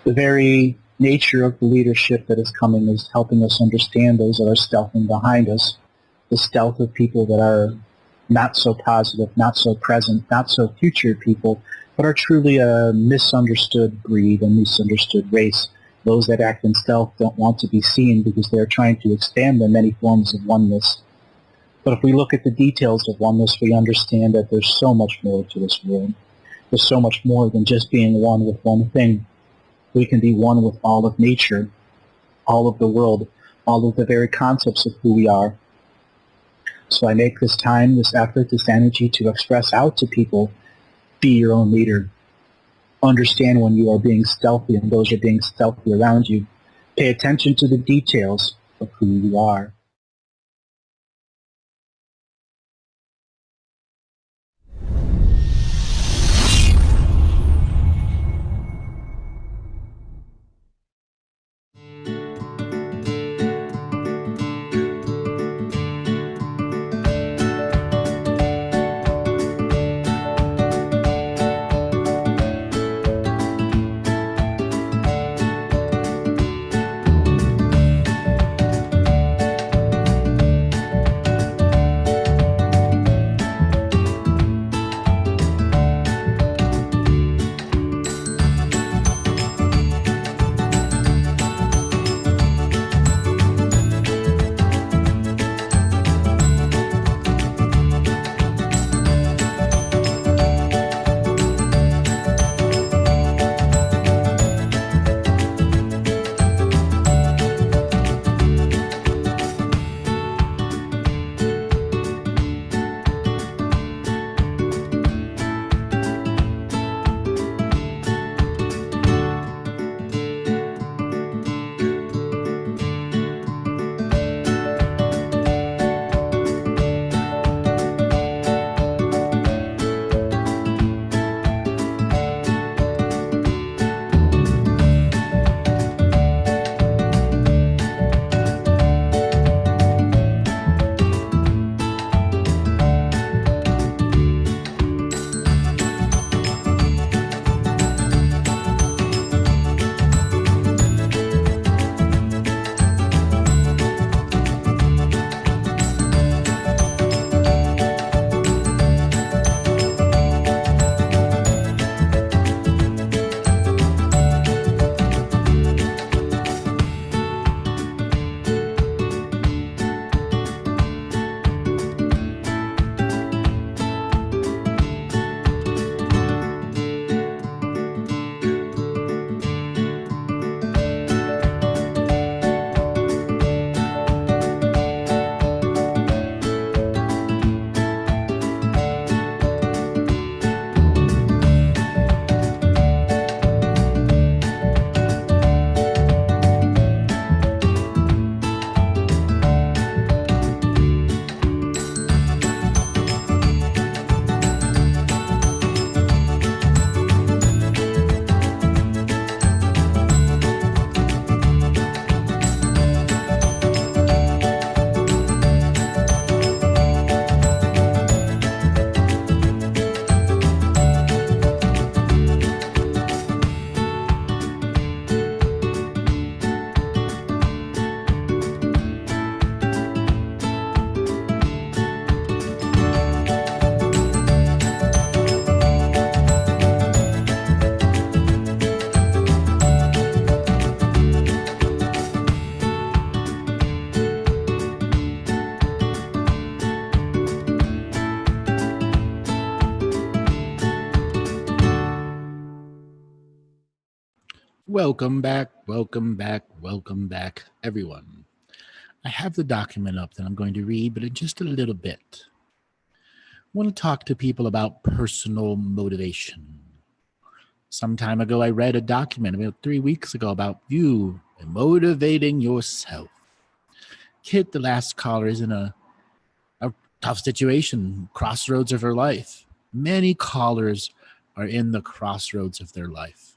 The very nature of the leadership that is coming is helping us understand those that are stealthing behind us, the stealth of people that are not so positive, not so present, not so future people, but are truly a misunderstood breed, a misunderstood race. Those that act in stealth don't want to be seen because they're trying to expand the many forms of oneness. But if we look at the details of oneness, we understand that there's so much more to this world. There's so much more than just being one with one thing. We can be one with all of nature, all of the world, all of the very concepts of who we are. So I make this time, this effort, this energy to express out to people, be your own leader. Understand when you are being stealthy and those are being stealthy around you. Pay attention to the details of who you are. Welcome back, welcome back, welcome back, everyone. I have the document up that I'm going to read, but in just a little bit. I want to talk to people about personal motivation. Some time ago, I read a document about 3 weeks ago about you and motivating yourself. Kit, the last caller, is in a tough situation, crossroads of her life. Many callers are in the crossroads of their life.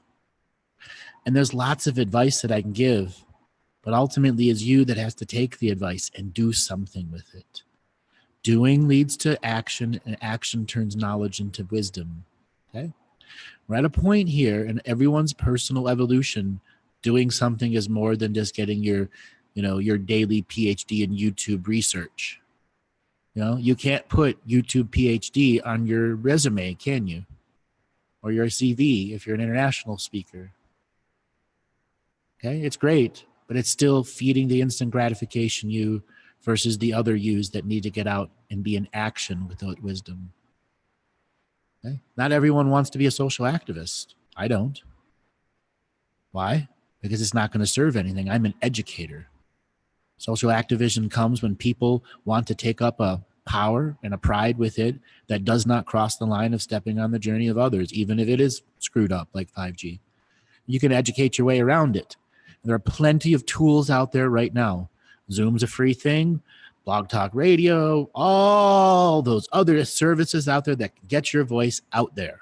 And there's lots of advice that I can give, but ultimately it's you that has to take the advice and do something with it. Doing leads to action, and action turns knowledge into wisdom. Okay? We're at a point here in everyone's personal evolution, doing something is more than just getting your daily PhD in YouTube research. You can't put YouTube PhD on your resume, can you? Or your CV if you're an international speaker. Okay, it's great, but it's still feeding the instant gratification you versus the other yous that need to get out and be in action without wisdom. Okay? Not everyone wants to be a social activist. I don't. Why? Because it's not going to serve anything. I'm an educator. Social activism comes when people want to take up a power and a pride with it that does not cross the line of stepping on the journey of others, even if it is screwed up like 5G. You can educate your way around it. There are plenty of tools out there right now. Zoom's a free thing, Blog Talk Radio, all those other services out there that get your voice out there.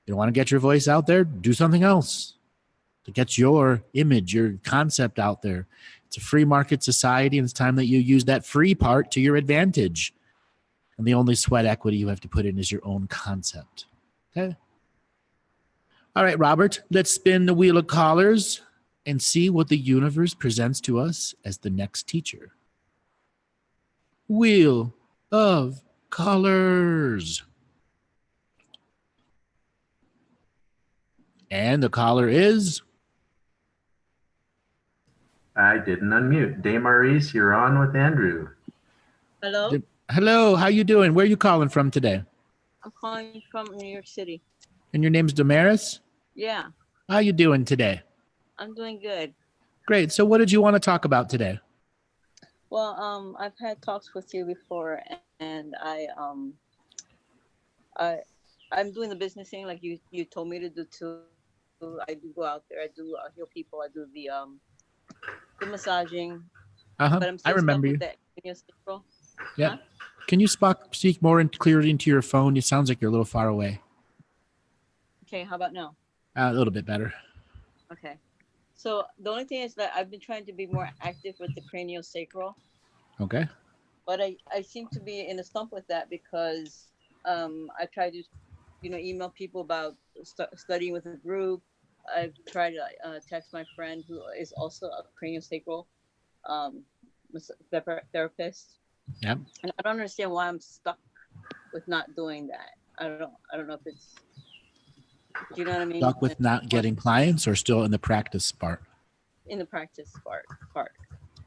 You don't want to get your voice out there? Do something else to get your image, your concept out there. It's a free market society, and it's time that you use that free part to your advantage. And the only sweat equity you have to put in is your own concept. Okay? All right, Robert, let's spin the wheel of callers and see what the universe presents to us as the next teacher. Wheel of callers. And the caller is... I didn't unmute. Damaris, you're on with Andrew. Hello? Hello, how you doing? Where are you calling from today? I'm calling from New York City. And your name's Damaris? Yeah. How you doing today? I'm doing good. Great. So what did you want to talk about today? Well, I've had talks with you before, and I'm doing the business thing like you told me to do too. I do go out there. I do heal people. I do the massaging. But I'm still I remember stuck you. with that. Yeah. Huh? Can you speak more clearly into your phone? It sounds like you're a little far away. Okay, how about now? A little bit better. Okay. So the only thing is that I've been trying to be more active with the craniosacral. Okay. But I seem to be in a stump with that because I try to, email people about studying with a group. I've tried to text my friend who is also a craniosacral therapist. Yeah. And I don't understand why I'm stuck with not doing that. I don't know if it's, do you know what I mean? Stuck with not getting clients or still in the practice part? In the practice part.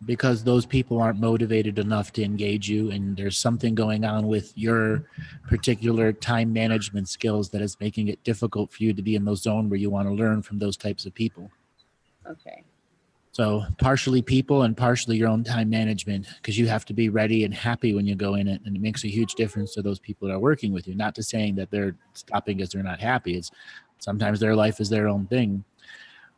Because those people aren't motivated enough to engage you, and there's something going on with your particular time management skills that is making it difficult for you to be in the zone where you want to learn from those types of people. Okay. So partially people and partially your own time management, because you have to be ready and happy when you go in it, and it makes a huge difference to those people that are working with you. Not to saying that they're stopping because they're not happy. It's sometimes their life is their own thing.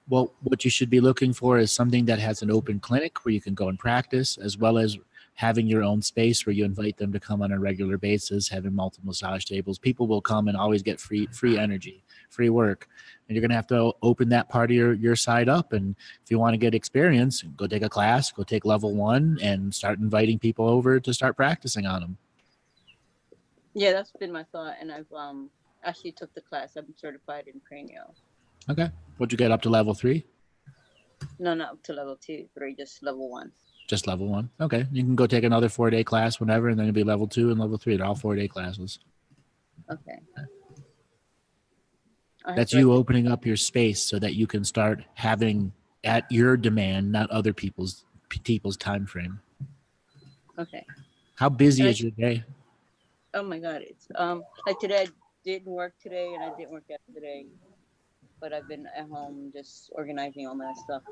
Well, what you should be looking for is something that has an open clinic where you can go and practice, as well as having your own space where you invite them to come on a regular basis, having multiple massage tables. People will come and always get free energy, free work. And you're going to have to open that part of your side up. And if you want to get experience, go take a class, go take level 1 and start inviting people over to start practicing on them. Yeah, that's been my thought. And I've actually took the class. I'm certified in cranial. Okay. What'd you get up to level 3? No, not up to level 2, 3, just level 1. Just level 1. Okay. You can go take another 4-day class whenever, and then it'll be level 2 and level 3. They're all 4-day classes. Okay. That's you opening up your space so that you can start having at your demand, not other people's time frame. Okay. How busy is your day? Oh my God. It's like today I didn't work today and I didn't work yesterday. but I've been at home just organizing all my stuff.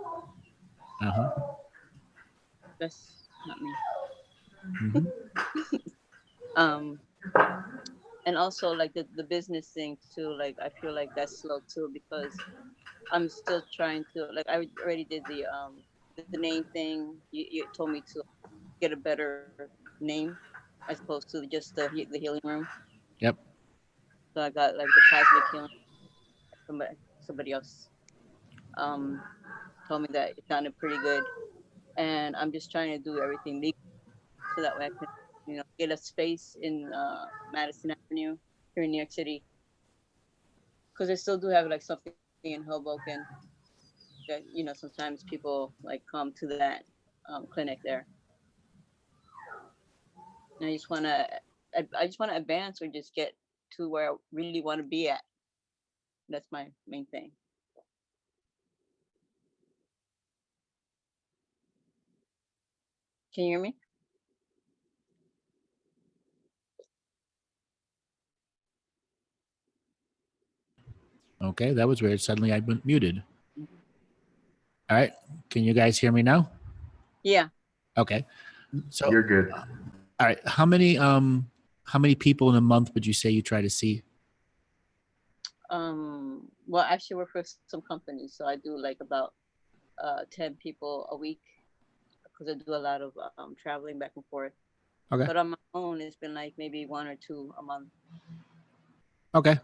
That's not me. Um, and also like the business thing too. Like I feel like that's slow too because I'm still trying to like I already did the name thing. You told me to get a better name as opposed to just the healing room. Yep. So I got like the cosmic healing. Somebody else told me that it sounded pretty good, and I'm just trying to do everything legal so that way I can get a space in Madison Avenue here in New York City because I still do have like something in Hoboken that sometimes people like come to that clinic there. And I just want to advance or just get to where I really want to be at. That's my main thing. Can you hear me? Okay, that was weird. Suddenly I went muted. All right. Can you guys hear me now? Yeah. Okay. So you're good. All right. How many people in a month would you say you try to see? Well, I actually work for some companies, so I do like about 10 people a week because I do a lot of traveling back and forth. Okay. But on my own, it's been like maybe 1 or 2 a month. Okay.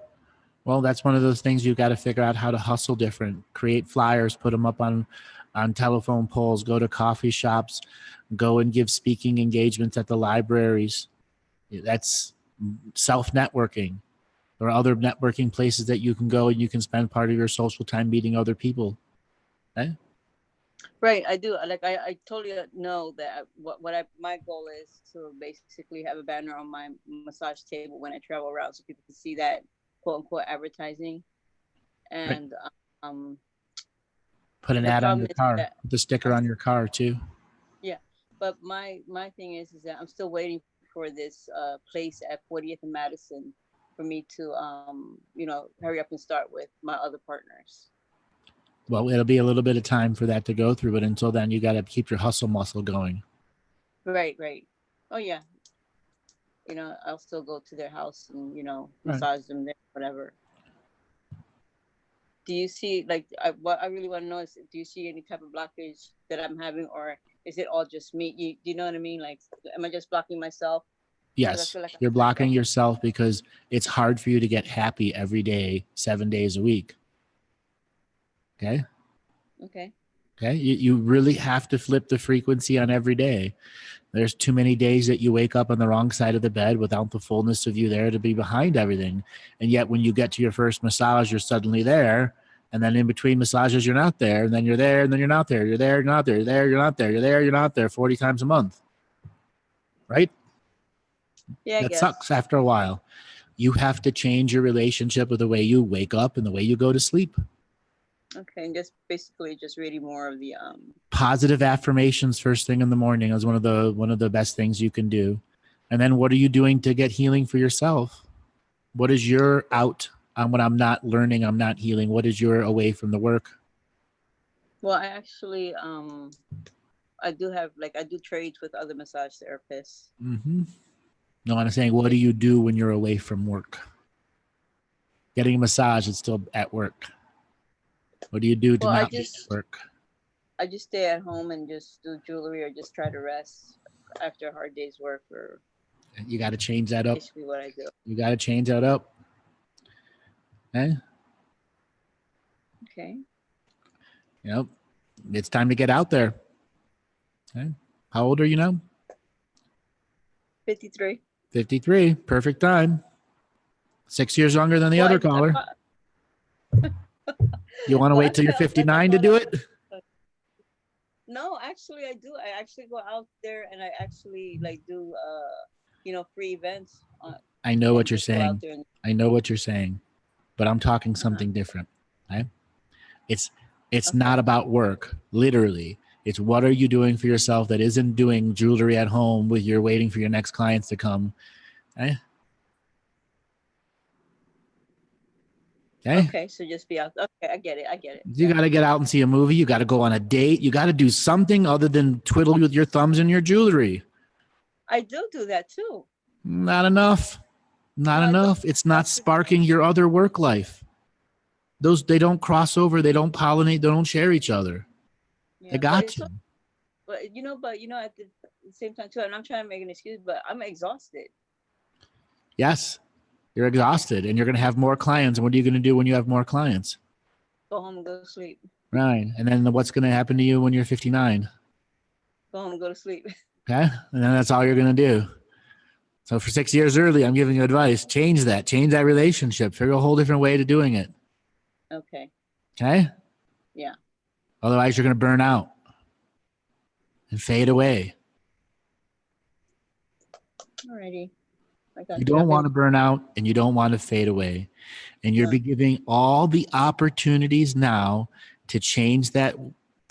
Well, that's one of those things you've got to figure out how to hustle different, create flyers, put them up on telephone poles, go to coffee shops, go and give speaking engagements at the libraries. That's self-networking. There are other networking places that you can go and you can spend part of your social time meeting other people. Okay? Right, I do. Like I totally know that my goal is to basically have a banner on my massage table when I travel around so people can see that quote unquote advertising. And put an ad on your car, put the sticker on your car too. Yeah, but my thing is that I'm still waiting for this place at 40th and Madison for me to hurry up and start with my other partners. Well, it'll be a little bit of time for that to go through, but until then, you got to keep your hustle muscle going. Right. Oh yeah. I'll still go to their house and massage them there, whatever. Do you see what I really want to know is, do you see any type of blockage that I'm having, or is it all just me? Do you know what I mean? Like, am I just blocking myself? Yes, you're blocking yourself because it's hard for you to get happy every day, 7 days a week. Okay. You really have to flip the frequency on every day. There's too many days that you wake up on the wrong side of the bed without the fullness of you there to be behind everything. And yet when you get to your first massage, you're suddenly there. And then in between massages, you're not there. And then you're there, and then you're not there. You're there, you're not there. You're there, you're not there. You're there, you're not there 40 times a month. Right? Yeah, that sucks after a while. You have to change your relationship with the way you wake up and the way you go to sleep. Okay, and just basically just reading more of the positive affirmations first thing in the morning is one of the best things you can do. And then what are you doing to get healing for yourself? What is your out on when I'm not learning, I'm not healing? What is your away from the work? Well, I actually I do trades with other massage therapists. Mm-hmm. No, I'm saying, what do you do when you're away from work? Getting a massage is still at work. What do you do to not be at work? I just stay at home and just do jewelry or just try to rest after a hard day's work. Or you got to change that up. Basically what I do. You got to change that up. Okay. Yep. It's time to get out there. Okay. How old are you now? 53. 53. Perfect time. 6 years younger than the other caller. You want to wait till you're 59 to do it? No, actually I do. I actually go out there and I actually do free events. I know what you're saying. I know what you're saying, but I'm talking something different. Right? It's not about work, literally. It's what are you doing for yourself that isn't doing jewelry at home with you're waiting for your next clients to come. Right? Okay. Okay, so just be out. Okay, I get it. You got to get out and see a movie. You got to go on a date. You got to do something other than twiddle with your thumbs and your jewelry. I do that too. Not enough. Not No, I enough. It's not sparking your other work life. They don't cross over. They don't pollinate. They don't share each other. Yeah, They got to. But you know, at the same time too, and I'm trying to make an excuse, but I'm exhausted. Yes, you're exhausted, and you're going to have more clients. And what are you going to do when you have more clients? Go home and go to sleep. Right, and then what's going to happen to you when you're 59? Go home and go to sleep. Okay, and then that's all you're going to do. So for 6 years early, I'm giving you advice. Change that relationship. Figure a whole different way to doing it. Okay. Okay? Yeah. Otherwise, you're going to burn out and fade away. Alrighty. I got You don't want to burn out and you don't want to fade away. And you're giving all the opportunities now to change that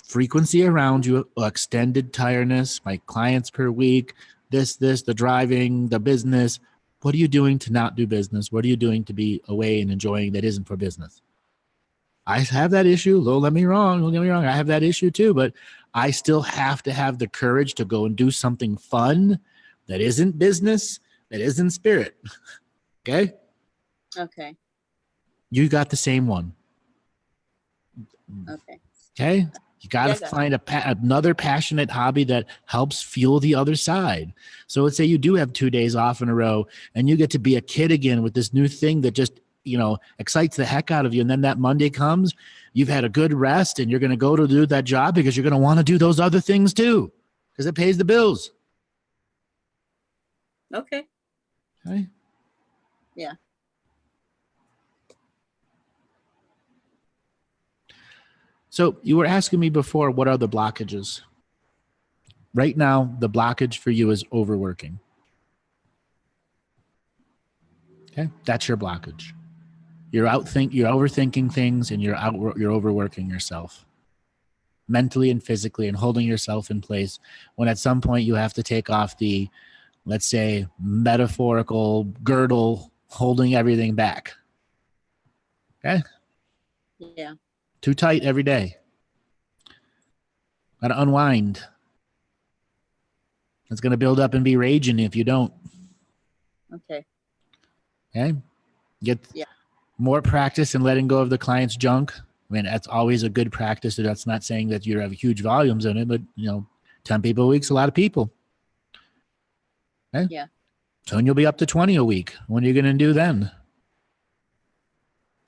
frequency around you, extended tiredness, my clients per week, this, the driving, the business. What are you doing to not do business? What are you doing to be away and enjoying that isn't for business? I have that issue. Don't get me wrong. I have that issue too, but I still have to have the courage to go and do something fun that isn't business, that isn't spirit. Okay? Okay. You got the same one. Okay. Okay? You got to find another passionate hobby that helps fuel the other side. So let's say you do have 2 days off in a row and you get to be a kid again with this new thing that just, excites the heck out of you. And then that Monday comes, you've had a good rest and you're going to go to do that job because you're going to want to do those other things too because it pays the bills. Okay. Okay. Yeah. So you were asking me before, what are the blockages? Right now, the blockage for you is overworking. Okay, that's your blockage. You're overthinking things, and you're overworking yourself, mentally and physically, and holding yourself in place. When at some point you have to take off the, let's say, metaphorical girdle holding everything back. Okay. Yeah. Too tight every day. Got to unwind. It's going to build up and be raging if you don't. Okay. Okay. Get more practice in letting go of the client's junk. I mean, that's always a good practice. That's not saying that you have huge volumes in it, but 10 people a week's a lot of people. Okay. Yeah. Soon you'll be up to 20 a week. What are you going to do then?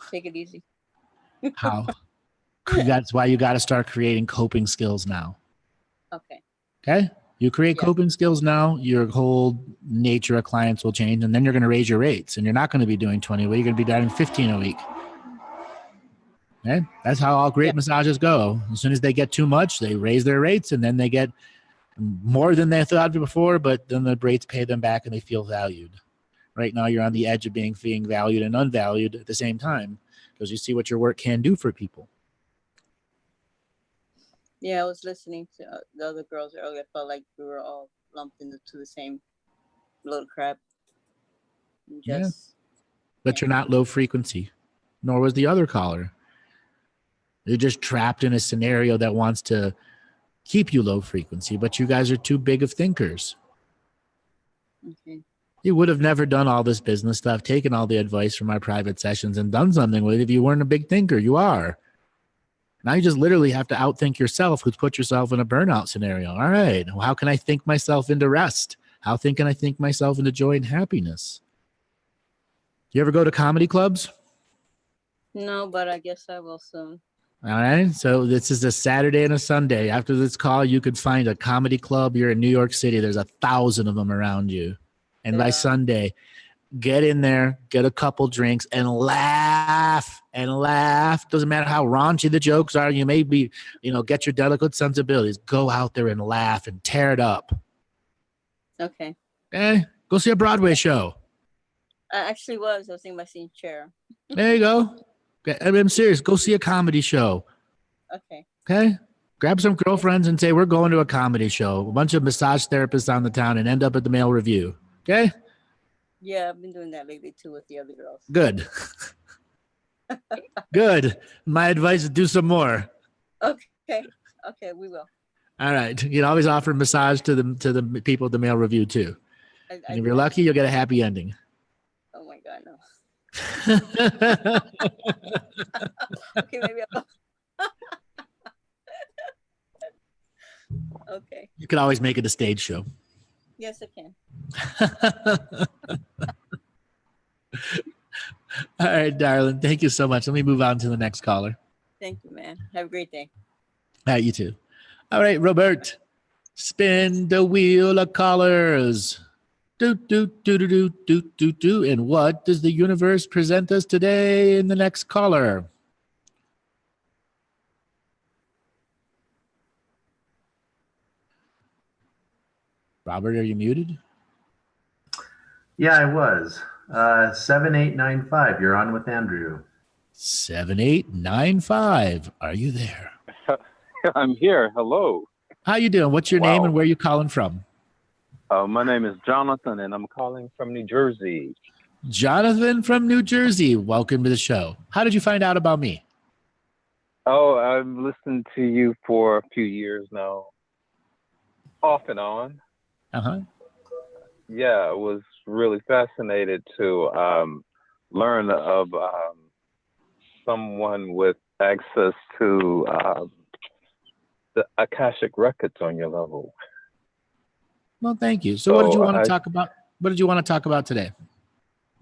Take it easy. How? That's why you got to start creating coping skills now. Okay. Okay. You create coping skills now, your whole nature of clients will change, and then you're going to raise your rates, and you're not going to be doing 20 a week. You're going to be doing 15 a week. Okay. That's how all great massages go. As soon as they get too much, they raise their rates, and then they get more than they thought before, but then the rates pay them back and they feel valued. Right now, you're on the edge of being valued and unvalued at the same time because you see what your work can do for people. Yeah, I was listening to the other girls earlier. I felt like we were all lumped into the same little crap. But you're not low frequency, nor was the other caller. You're just trapped in a scenario that wants to keep you low frequency, but you guys are too big of thinkers. Okay. You would have never done all this business stuff, taken all the advice from our private sessions and done something with it if you weren't a big thinker. You are. Now you just literally have to outthink yourself, who's put yourself in a burnout scenario. All right, well, how can I think myself into rest? How can I think myself into joy and happiness? You ever go to comedy clubs? No, but I guess I will soon. All right, so this is a Saturday and a Sunday. After this call, you could find a comedy club. You're in New York City. There's 1,000 of them around you. And by Sunday, get in there, get a couple drinks, and laugh and laugh. Doesn't matter how raunchy the jokes are. You may be, get your delicate sensibilities. Go out there and laugh and tear it up. Okay. Go see a Broadway show. I actually was. I was thinking about seeing Chair. There you go. I'm serious. Go see a comedy show. Okay. Okay? Grab some girlfriends and say, we're going to a comedy show. A bunch of massage therapists on the town and end up at the Male Review. Okay? Yeah, I've been doing that lately too with the other girls. Good. Good. My advice is do some more. Okay. Okay, we will. All right. You can always offer massage to the people at the mail review too. And if you're lucky, you'll get a happy ending. Oh my God, no. Okay, maybe I'll. Okay. You can always make it a stage show. Yes, I can. All right, darling. Thank you so much. Let me move on to the next caller. Thank you, man. Have a great day. All right, you too. All right, Robert. Spin the wheel of callers. Do, do, do, do, do, do, do, do. And what does the universe present us today in the next caller? Robert, are you muted? Yeah, I was. 7895. You're on with Andrew. 7895. Are you there? I'm here. Hello. How you doing? What's your name and where are you calling from? My name is Jonathan, and I'm calling from New Jersey. Jonathan from New Jersey. Welcome to the show. How did you find out about me? Oh, I've listened to you for a few years now, off and on. Uh-huh. Yeah, I was really fascinated to learn of someone with access to the Akashic Records on your level. Well, thank you. So what did you want to talk about? What did you want to talk about today?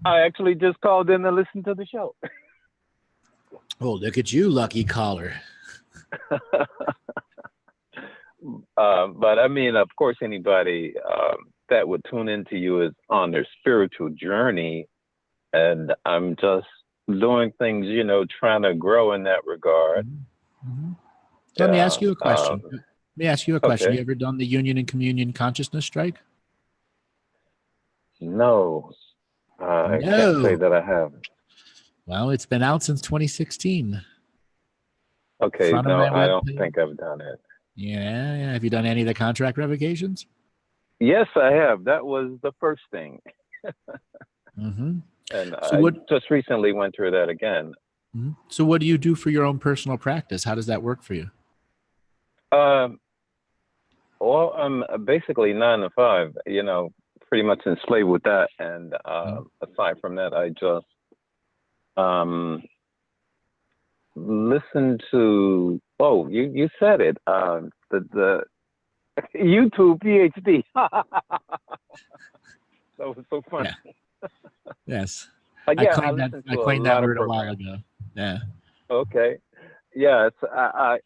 I actually just called in to listen to the show. Oh, look at you, lucky caller. But I mean, of course, anybody that would tune into you is on their spiritual journey. And I'm just doing things, you know, trying to grow in that regard. Mm-hmm. Let me ask you a question. Let me ask you a question. Okay. You ever done the Union and Communion Consciousness Strike? No. I can't say that I haven't. Well, it's been out since 2016. Okay, no, I don't think I've done it. Yeah. Have you done any of the contract revocations? Yes, I have. That was the first thing. Mm-hmm. And so I just recently went through that again. Mm-hmm. So what do you do for your own personal practice? How does that work for you? Well, I'm basically 9 to 5, you know, pretty much enslaved with that. And aside from that, I just listen to, you said it, the YouTube PhD. That was so funny. Yeah. Yes. Yeah, I claimed that word a while ago. Yeah. Okay. Yes, I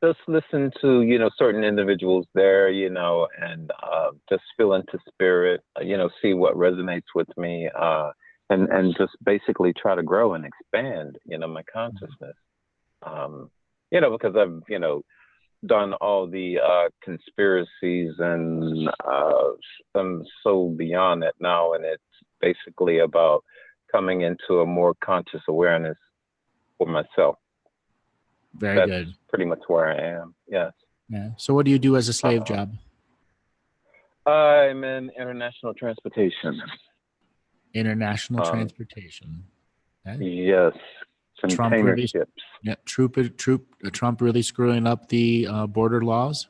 just listen to, you know, certain individuals there, you know, and just feel into spirit, you know, see what resonates with me, and just basically try to grow and expand, you know, my consciousness. You know, because I've, you know, done all the conspiracies and I'm so beyond it now, and it's basically about coming into a more conscious awareness for myself. Very good. Pretty much where I am. Yes. Yeah. So what do you do as a slave job? I'm in international transportation. International transportation. Okay. Yes. Container ships. Yeah. Trump really screwing up the border laws?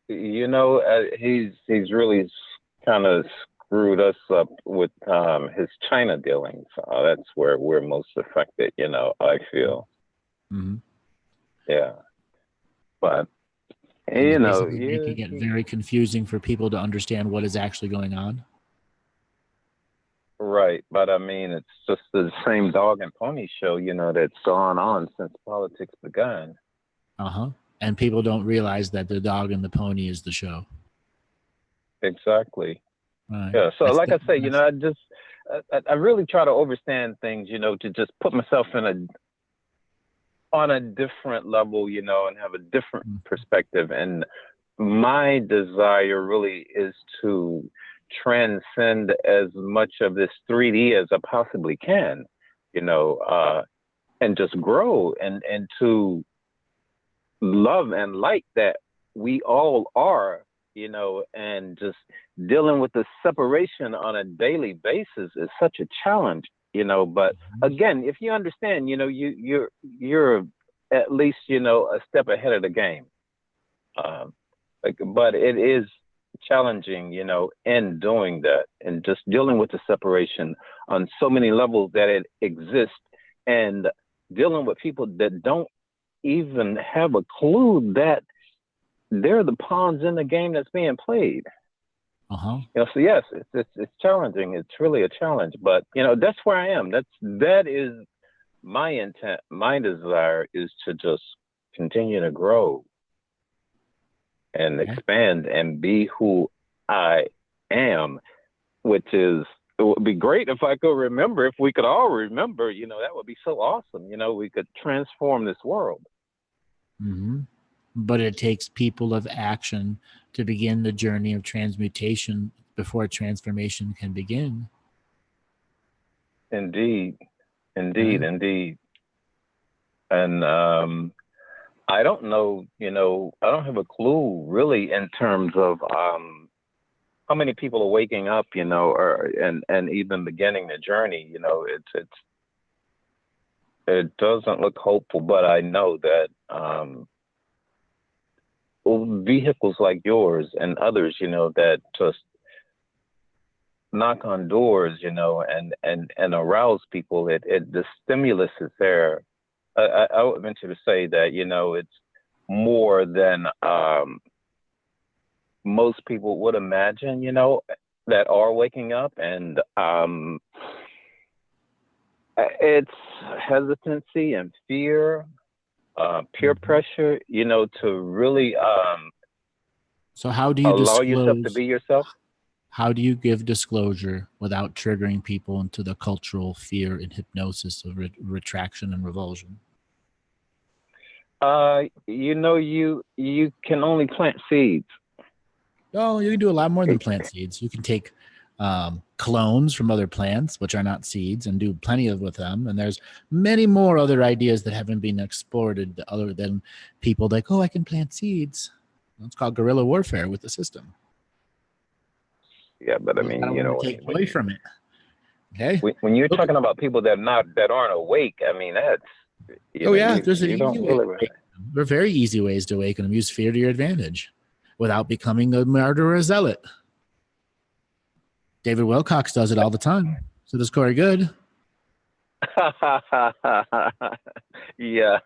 You know, he's really kind of screwed us up with his China dealings. That's where we're most affected, you know, I feel. Mm-hmm. Yeah. But, you know, making it very confusing for people to understand what is actually going on. Right. But I mean, it's just the same dog and pony show, you know, that's gone on since politics began. Uh-huh. And people don't realize that the dog and the pony is the show. Exactly. Right. Yeah. So like I say, you know, I really try to understand things, you know, to just put myself on a different level, you know, and have a different perspective. And my desire really is to transcend as much of this 3D as I possibly can, you know, and just grow and to love and light that we all are and just dealing with the separation on a daily basis is such a challenge, but again, if you understand, you're at least, a step ahead of the game. But it is challenging, in doing that and just dealing with the separation on so many levels that it exists, and dealing with people that don't even have a clue that they're the pawns in the game that's being played. So yes, it's challenging. It's really a challenge, but that's where I am. That is my intent. My desire is to just continue to grow and expand and be who I am, which is, it would be great if I could remember, if we could all remember, that would be so awesome. We could transform this world. But it takes people of action to begin the journey of transmutation before transformation can begin. Indeed. And I don't know, I don't have a clue really in terms of how many people are waking up, and even beginning the journey. It doesn't look hopeful, but I know that vehicles like yours and others, that just knock on doors, and arouse people. The stimulus is there. I would venture to say that, it's more than most people would imagine, that are waking up, and it's hesitancy and fear, peer pressure, to really so how do you allow yourself to be yourself. How do you give disclosure without triggering people into the cultural fear and hypnosis of retraction and revulsion? You can only plant seeds. Oh, you can do a lot more than plant seeds. You can take clones from other plants, which are not seeds, and do plenty of with them. And there's many more other ideas that haven't been explored other than people like, oh, I can plant seeds. It's called guerrilla warfare with the system. Yeah, but I mean, take away from it. Okay. When you're talking about people that aren't awake, I mean, that's there's an easy way. There are very easy ways to awaken them. Use fear to your advantage without becoming a martyr or a zealot. David Wilcox does it all the time. So does Corey Good. Yeah.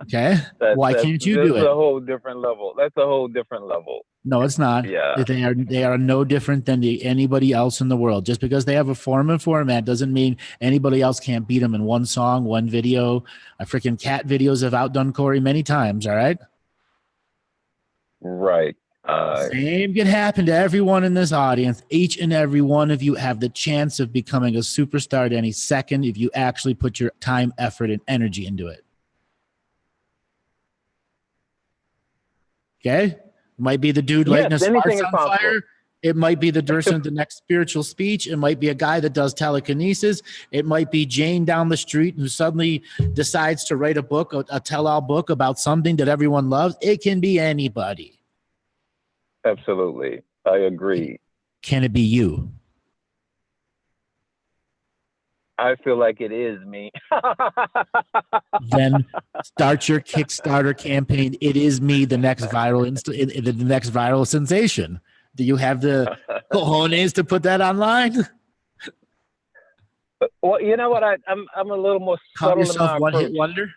Okay. Why can't you do it? That's a whole different level. That's a whole different level. No, it's not. Yeah. They are no different than anybody else in the world. Just because they have a form and format doesn't mean anybody else can't beat them in one song, one video. Freaking cat videos have outdone Corey many times. All right. Right. Same can happen to everyone in this audience. Each and every one of you have the chance of becoming a superstar at any second if you actually put your time, effort, and energy into it. Okay? It might be the dude lighting his sparks on fire. It might be the person at the next spiritual speech. It might be a guy that does telekinesis. It might be Jane down the street who suddenly decides to write a book, a tell-all book about something that everyone loves. It can be anybody. Absolutely. I agree. Can it be you? I feel like it is me. Then start your Kickstarter campaign. It is me, the next viral sensation. Do you have the cojones to put that online? Well, you know what? I'm a little more Call subtle yourself in my one-hit wonder?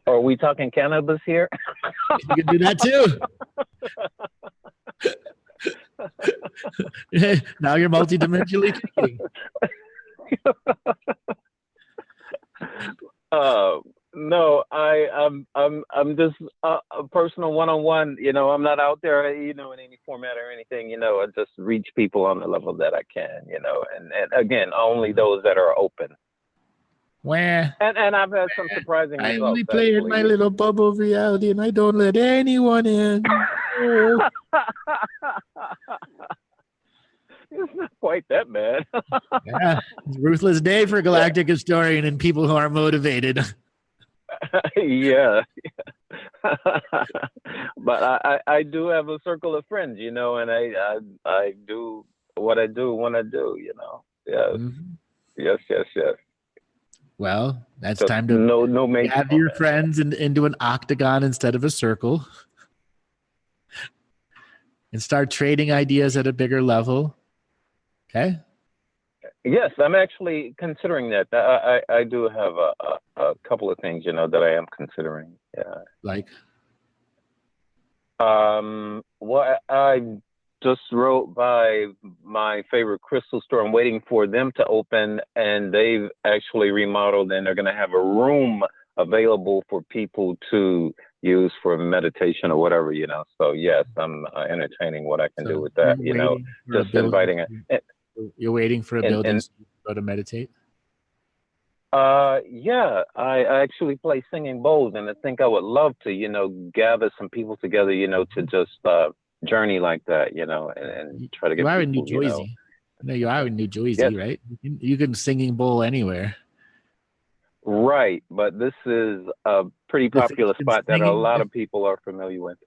Are we talking cannabis here? You can do that too. Now you're multidimensionally thinking. No, I'm just a personal one-on-one. I'm not out there, in any format or anything. I just reach people on the level that I can. And again, only those that are open. Where? And I've had some surprising results. I only play in my little bubble of reality, and I don't let anyone in. Oh. It's not quite that bad. Yeah, it's a ruthless day for a galactic historian and people who are motivated. Yeah. But I do have a circle of friends, and I do what I do when I do, Yes, Mhm. yes, yes, yes. Well, that's Just time to no major gather your comment. friends into an octagon instead of a circle and start trading ideas at a bigger level. Okay. Yes, I'm actually considering that. I do have a couple of things, that I am considering. Yeah. Like, Well, I just wrote by my favorite crystal store. I'm waiting for them to open, and they've actually remodeled, and they're going to have a room available for people to use for meditation or whatever, So yes, I'm entertaining what I can do with that, you're waiting for a just building. inviting it. You're waiting for a And- building and- so you can go to meditate. Yeah, I actually play singing bowls, and I think I would love to, gather some people together, to just journey like that, and try to get You are in people, New Jersey. No, you are in New Jersey, Yes. right? You can singing bowl anywhere. Right, but this is a pretty popular spot that a singing- lot of people are familiar with.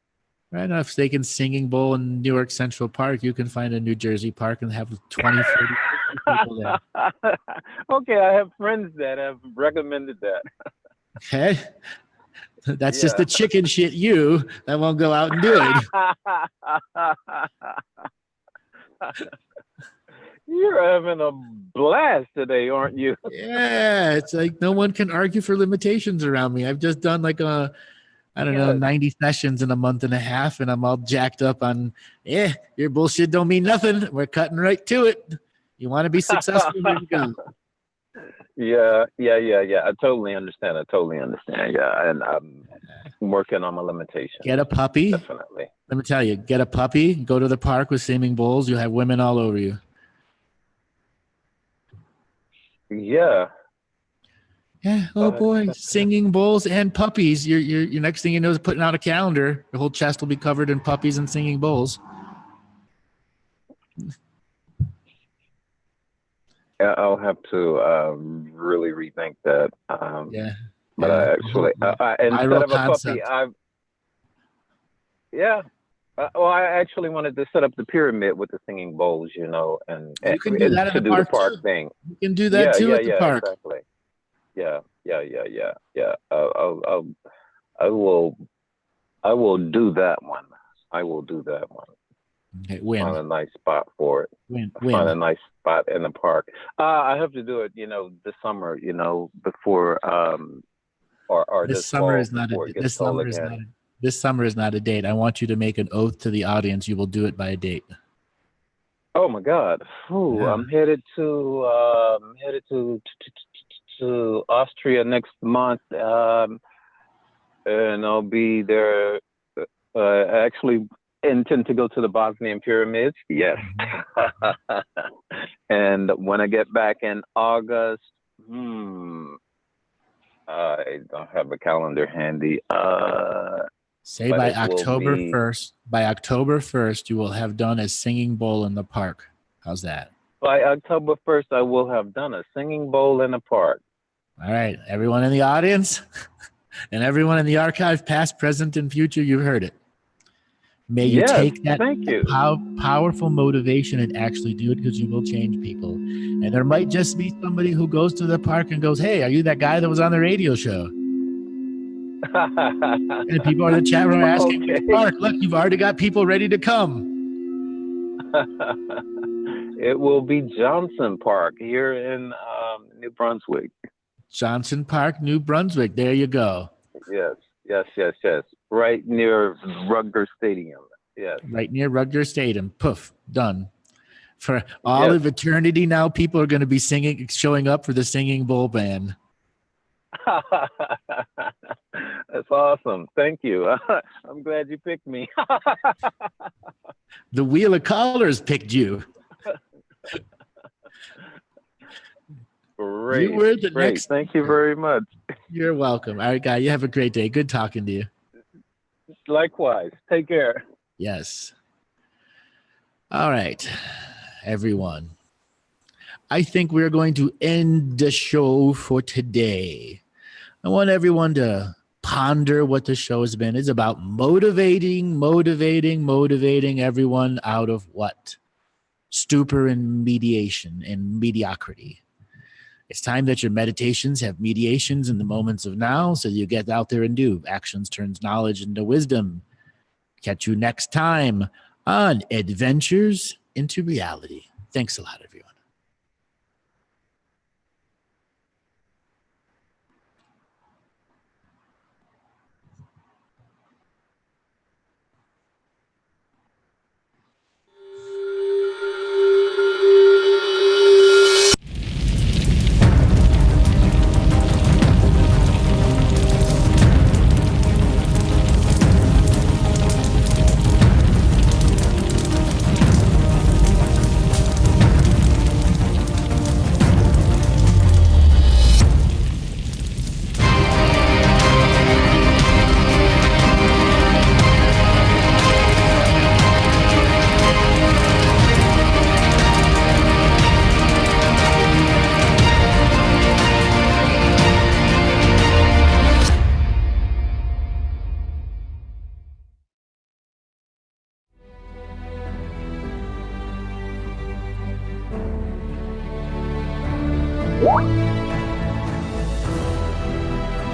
Right now, if they can singing bowl in Newark Central Park, you can find a New Jersey park and have 20, 30 people there. Okay, I have friends that have recommended that. Okay. That's just Yeah. the chicken shit you that won't go out and do it. You're having a blast today, aren't you? Yeah, it's like no one can argue for limitations around me. I've just done like I don't know, Yes. 90 sessions in a month and a half, and I'm all jacked up on, your bullshit don't mean nothing. We're cutting right to it. You want to be successful? Here you go. Yeah. I totally understand. Yeah, and I'm working on my limitations. Get a puppy. Definitely. Let me tell you, get a puppy, go to the park with singing bowls. You'll have women all over you. Yeah. Yeah. Oh boy, singing bowls and puppies. Your next thing you know is putting out a calendar. The whole chest will be covered in puppies and singing bowls. Yeah, I'll have to really rethink that. Yeah. But I actually, instead Viral of a concept. puppy, well, I actually wanted to set up the pyramid with the singing bowls, and You can do that to in the do park the park too. thing. You can do that too at the park. Exactly. Yeah. I will do that one. I will do that one. Okay, Find a nice spot for it. Find a nice spot in the park. I have to do it, this summer, before or This summer is not a this summer is not a, this summer is not a date. I want you to make an oath to the audience. You will do it by a date. Oh my God! Ooh, Yeah. I'm headed to Austria next month, and I'll be there. I actually intend to go to the Bosnian pyramids. Yes. And when I get back in August, I don't have a calendar handy. Say but by it will October be- 1st. By October 1st, you will have done a singing bowl in the park. How's that? By October 1st, I will have done a singing bowl in the park. All right, everyone in the audience and everyone in the archive, past, present, and future, you've heard it. May you Yes, take that thank you. powerful motivation and actually do it, because you will change people. And there might just be somebody who goes to the park and goes, "Hey, are you that guy that was on the radio show?" And people in the chat room are asking, Okay. "Which park?" Look, you've already got people ready to come. It will be Johnson Park here in New Brunswick. Johnson Park, New Brunswick. There you go. Yes. Right near Rutgers Stadium. Yes. Right near Rutgers Stadium. Poof, done. For all of eternity now, people are going to be showing up for the singing bowl band. That's awesome. Thank you. I'm glad you picked me. The Wheel of Colors picked you. Great. You were the Great. next. Thank you very much. You're welcome. All right, guy. You have a great day. Good talking to you. Likewise. Take care. Yes. All right, everyone. I think we're going to end the show for today. I want everyone to ponder what the show has been. It's about motivating everyone out of what? Stupor and mediation and mediocrity. It's time that your meditations have mediations in the moments of now, so you get out there and do. Actions turns knowledge into wisdom. Catch you next time on Adventures into Reality. Thanks a lot, everyone.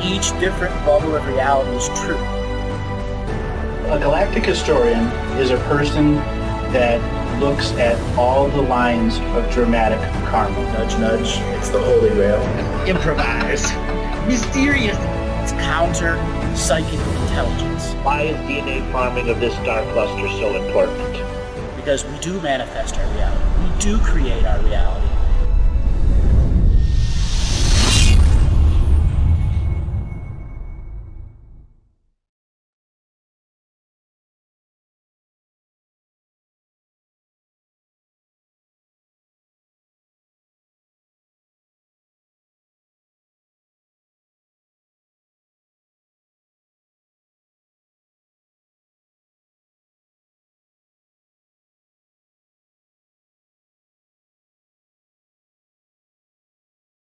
Each different bubble of reality is true. A galactic historian is a person that looks at all the lines of dramatic karma. Nudge, nudge, it's the Holy Grail. Improvise. Mysterious. It's counter psychic intelligence. Why is DNA farming of this star cluster so important? Because we do manifest our reality. We do create our reality.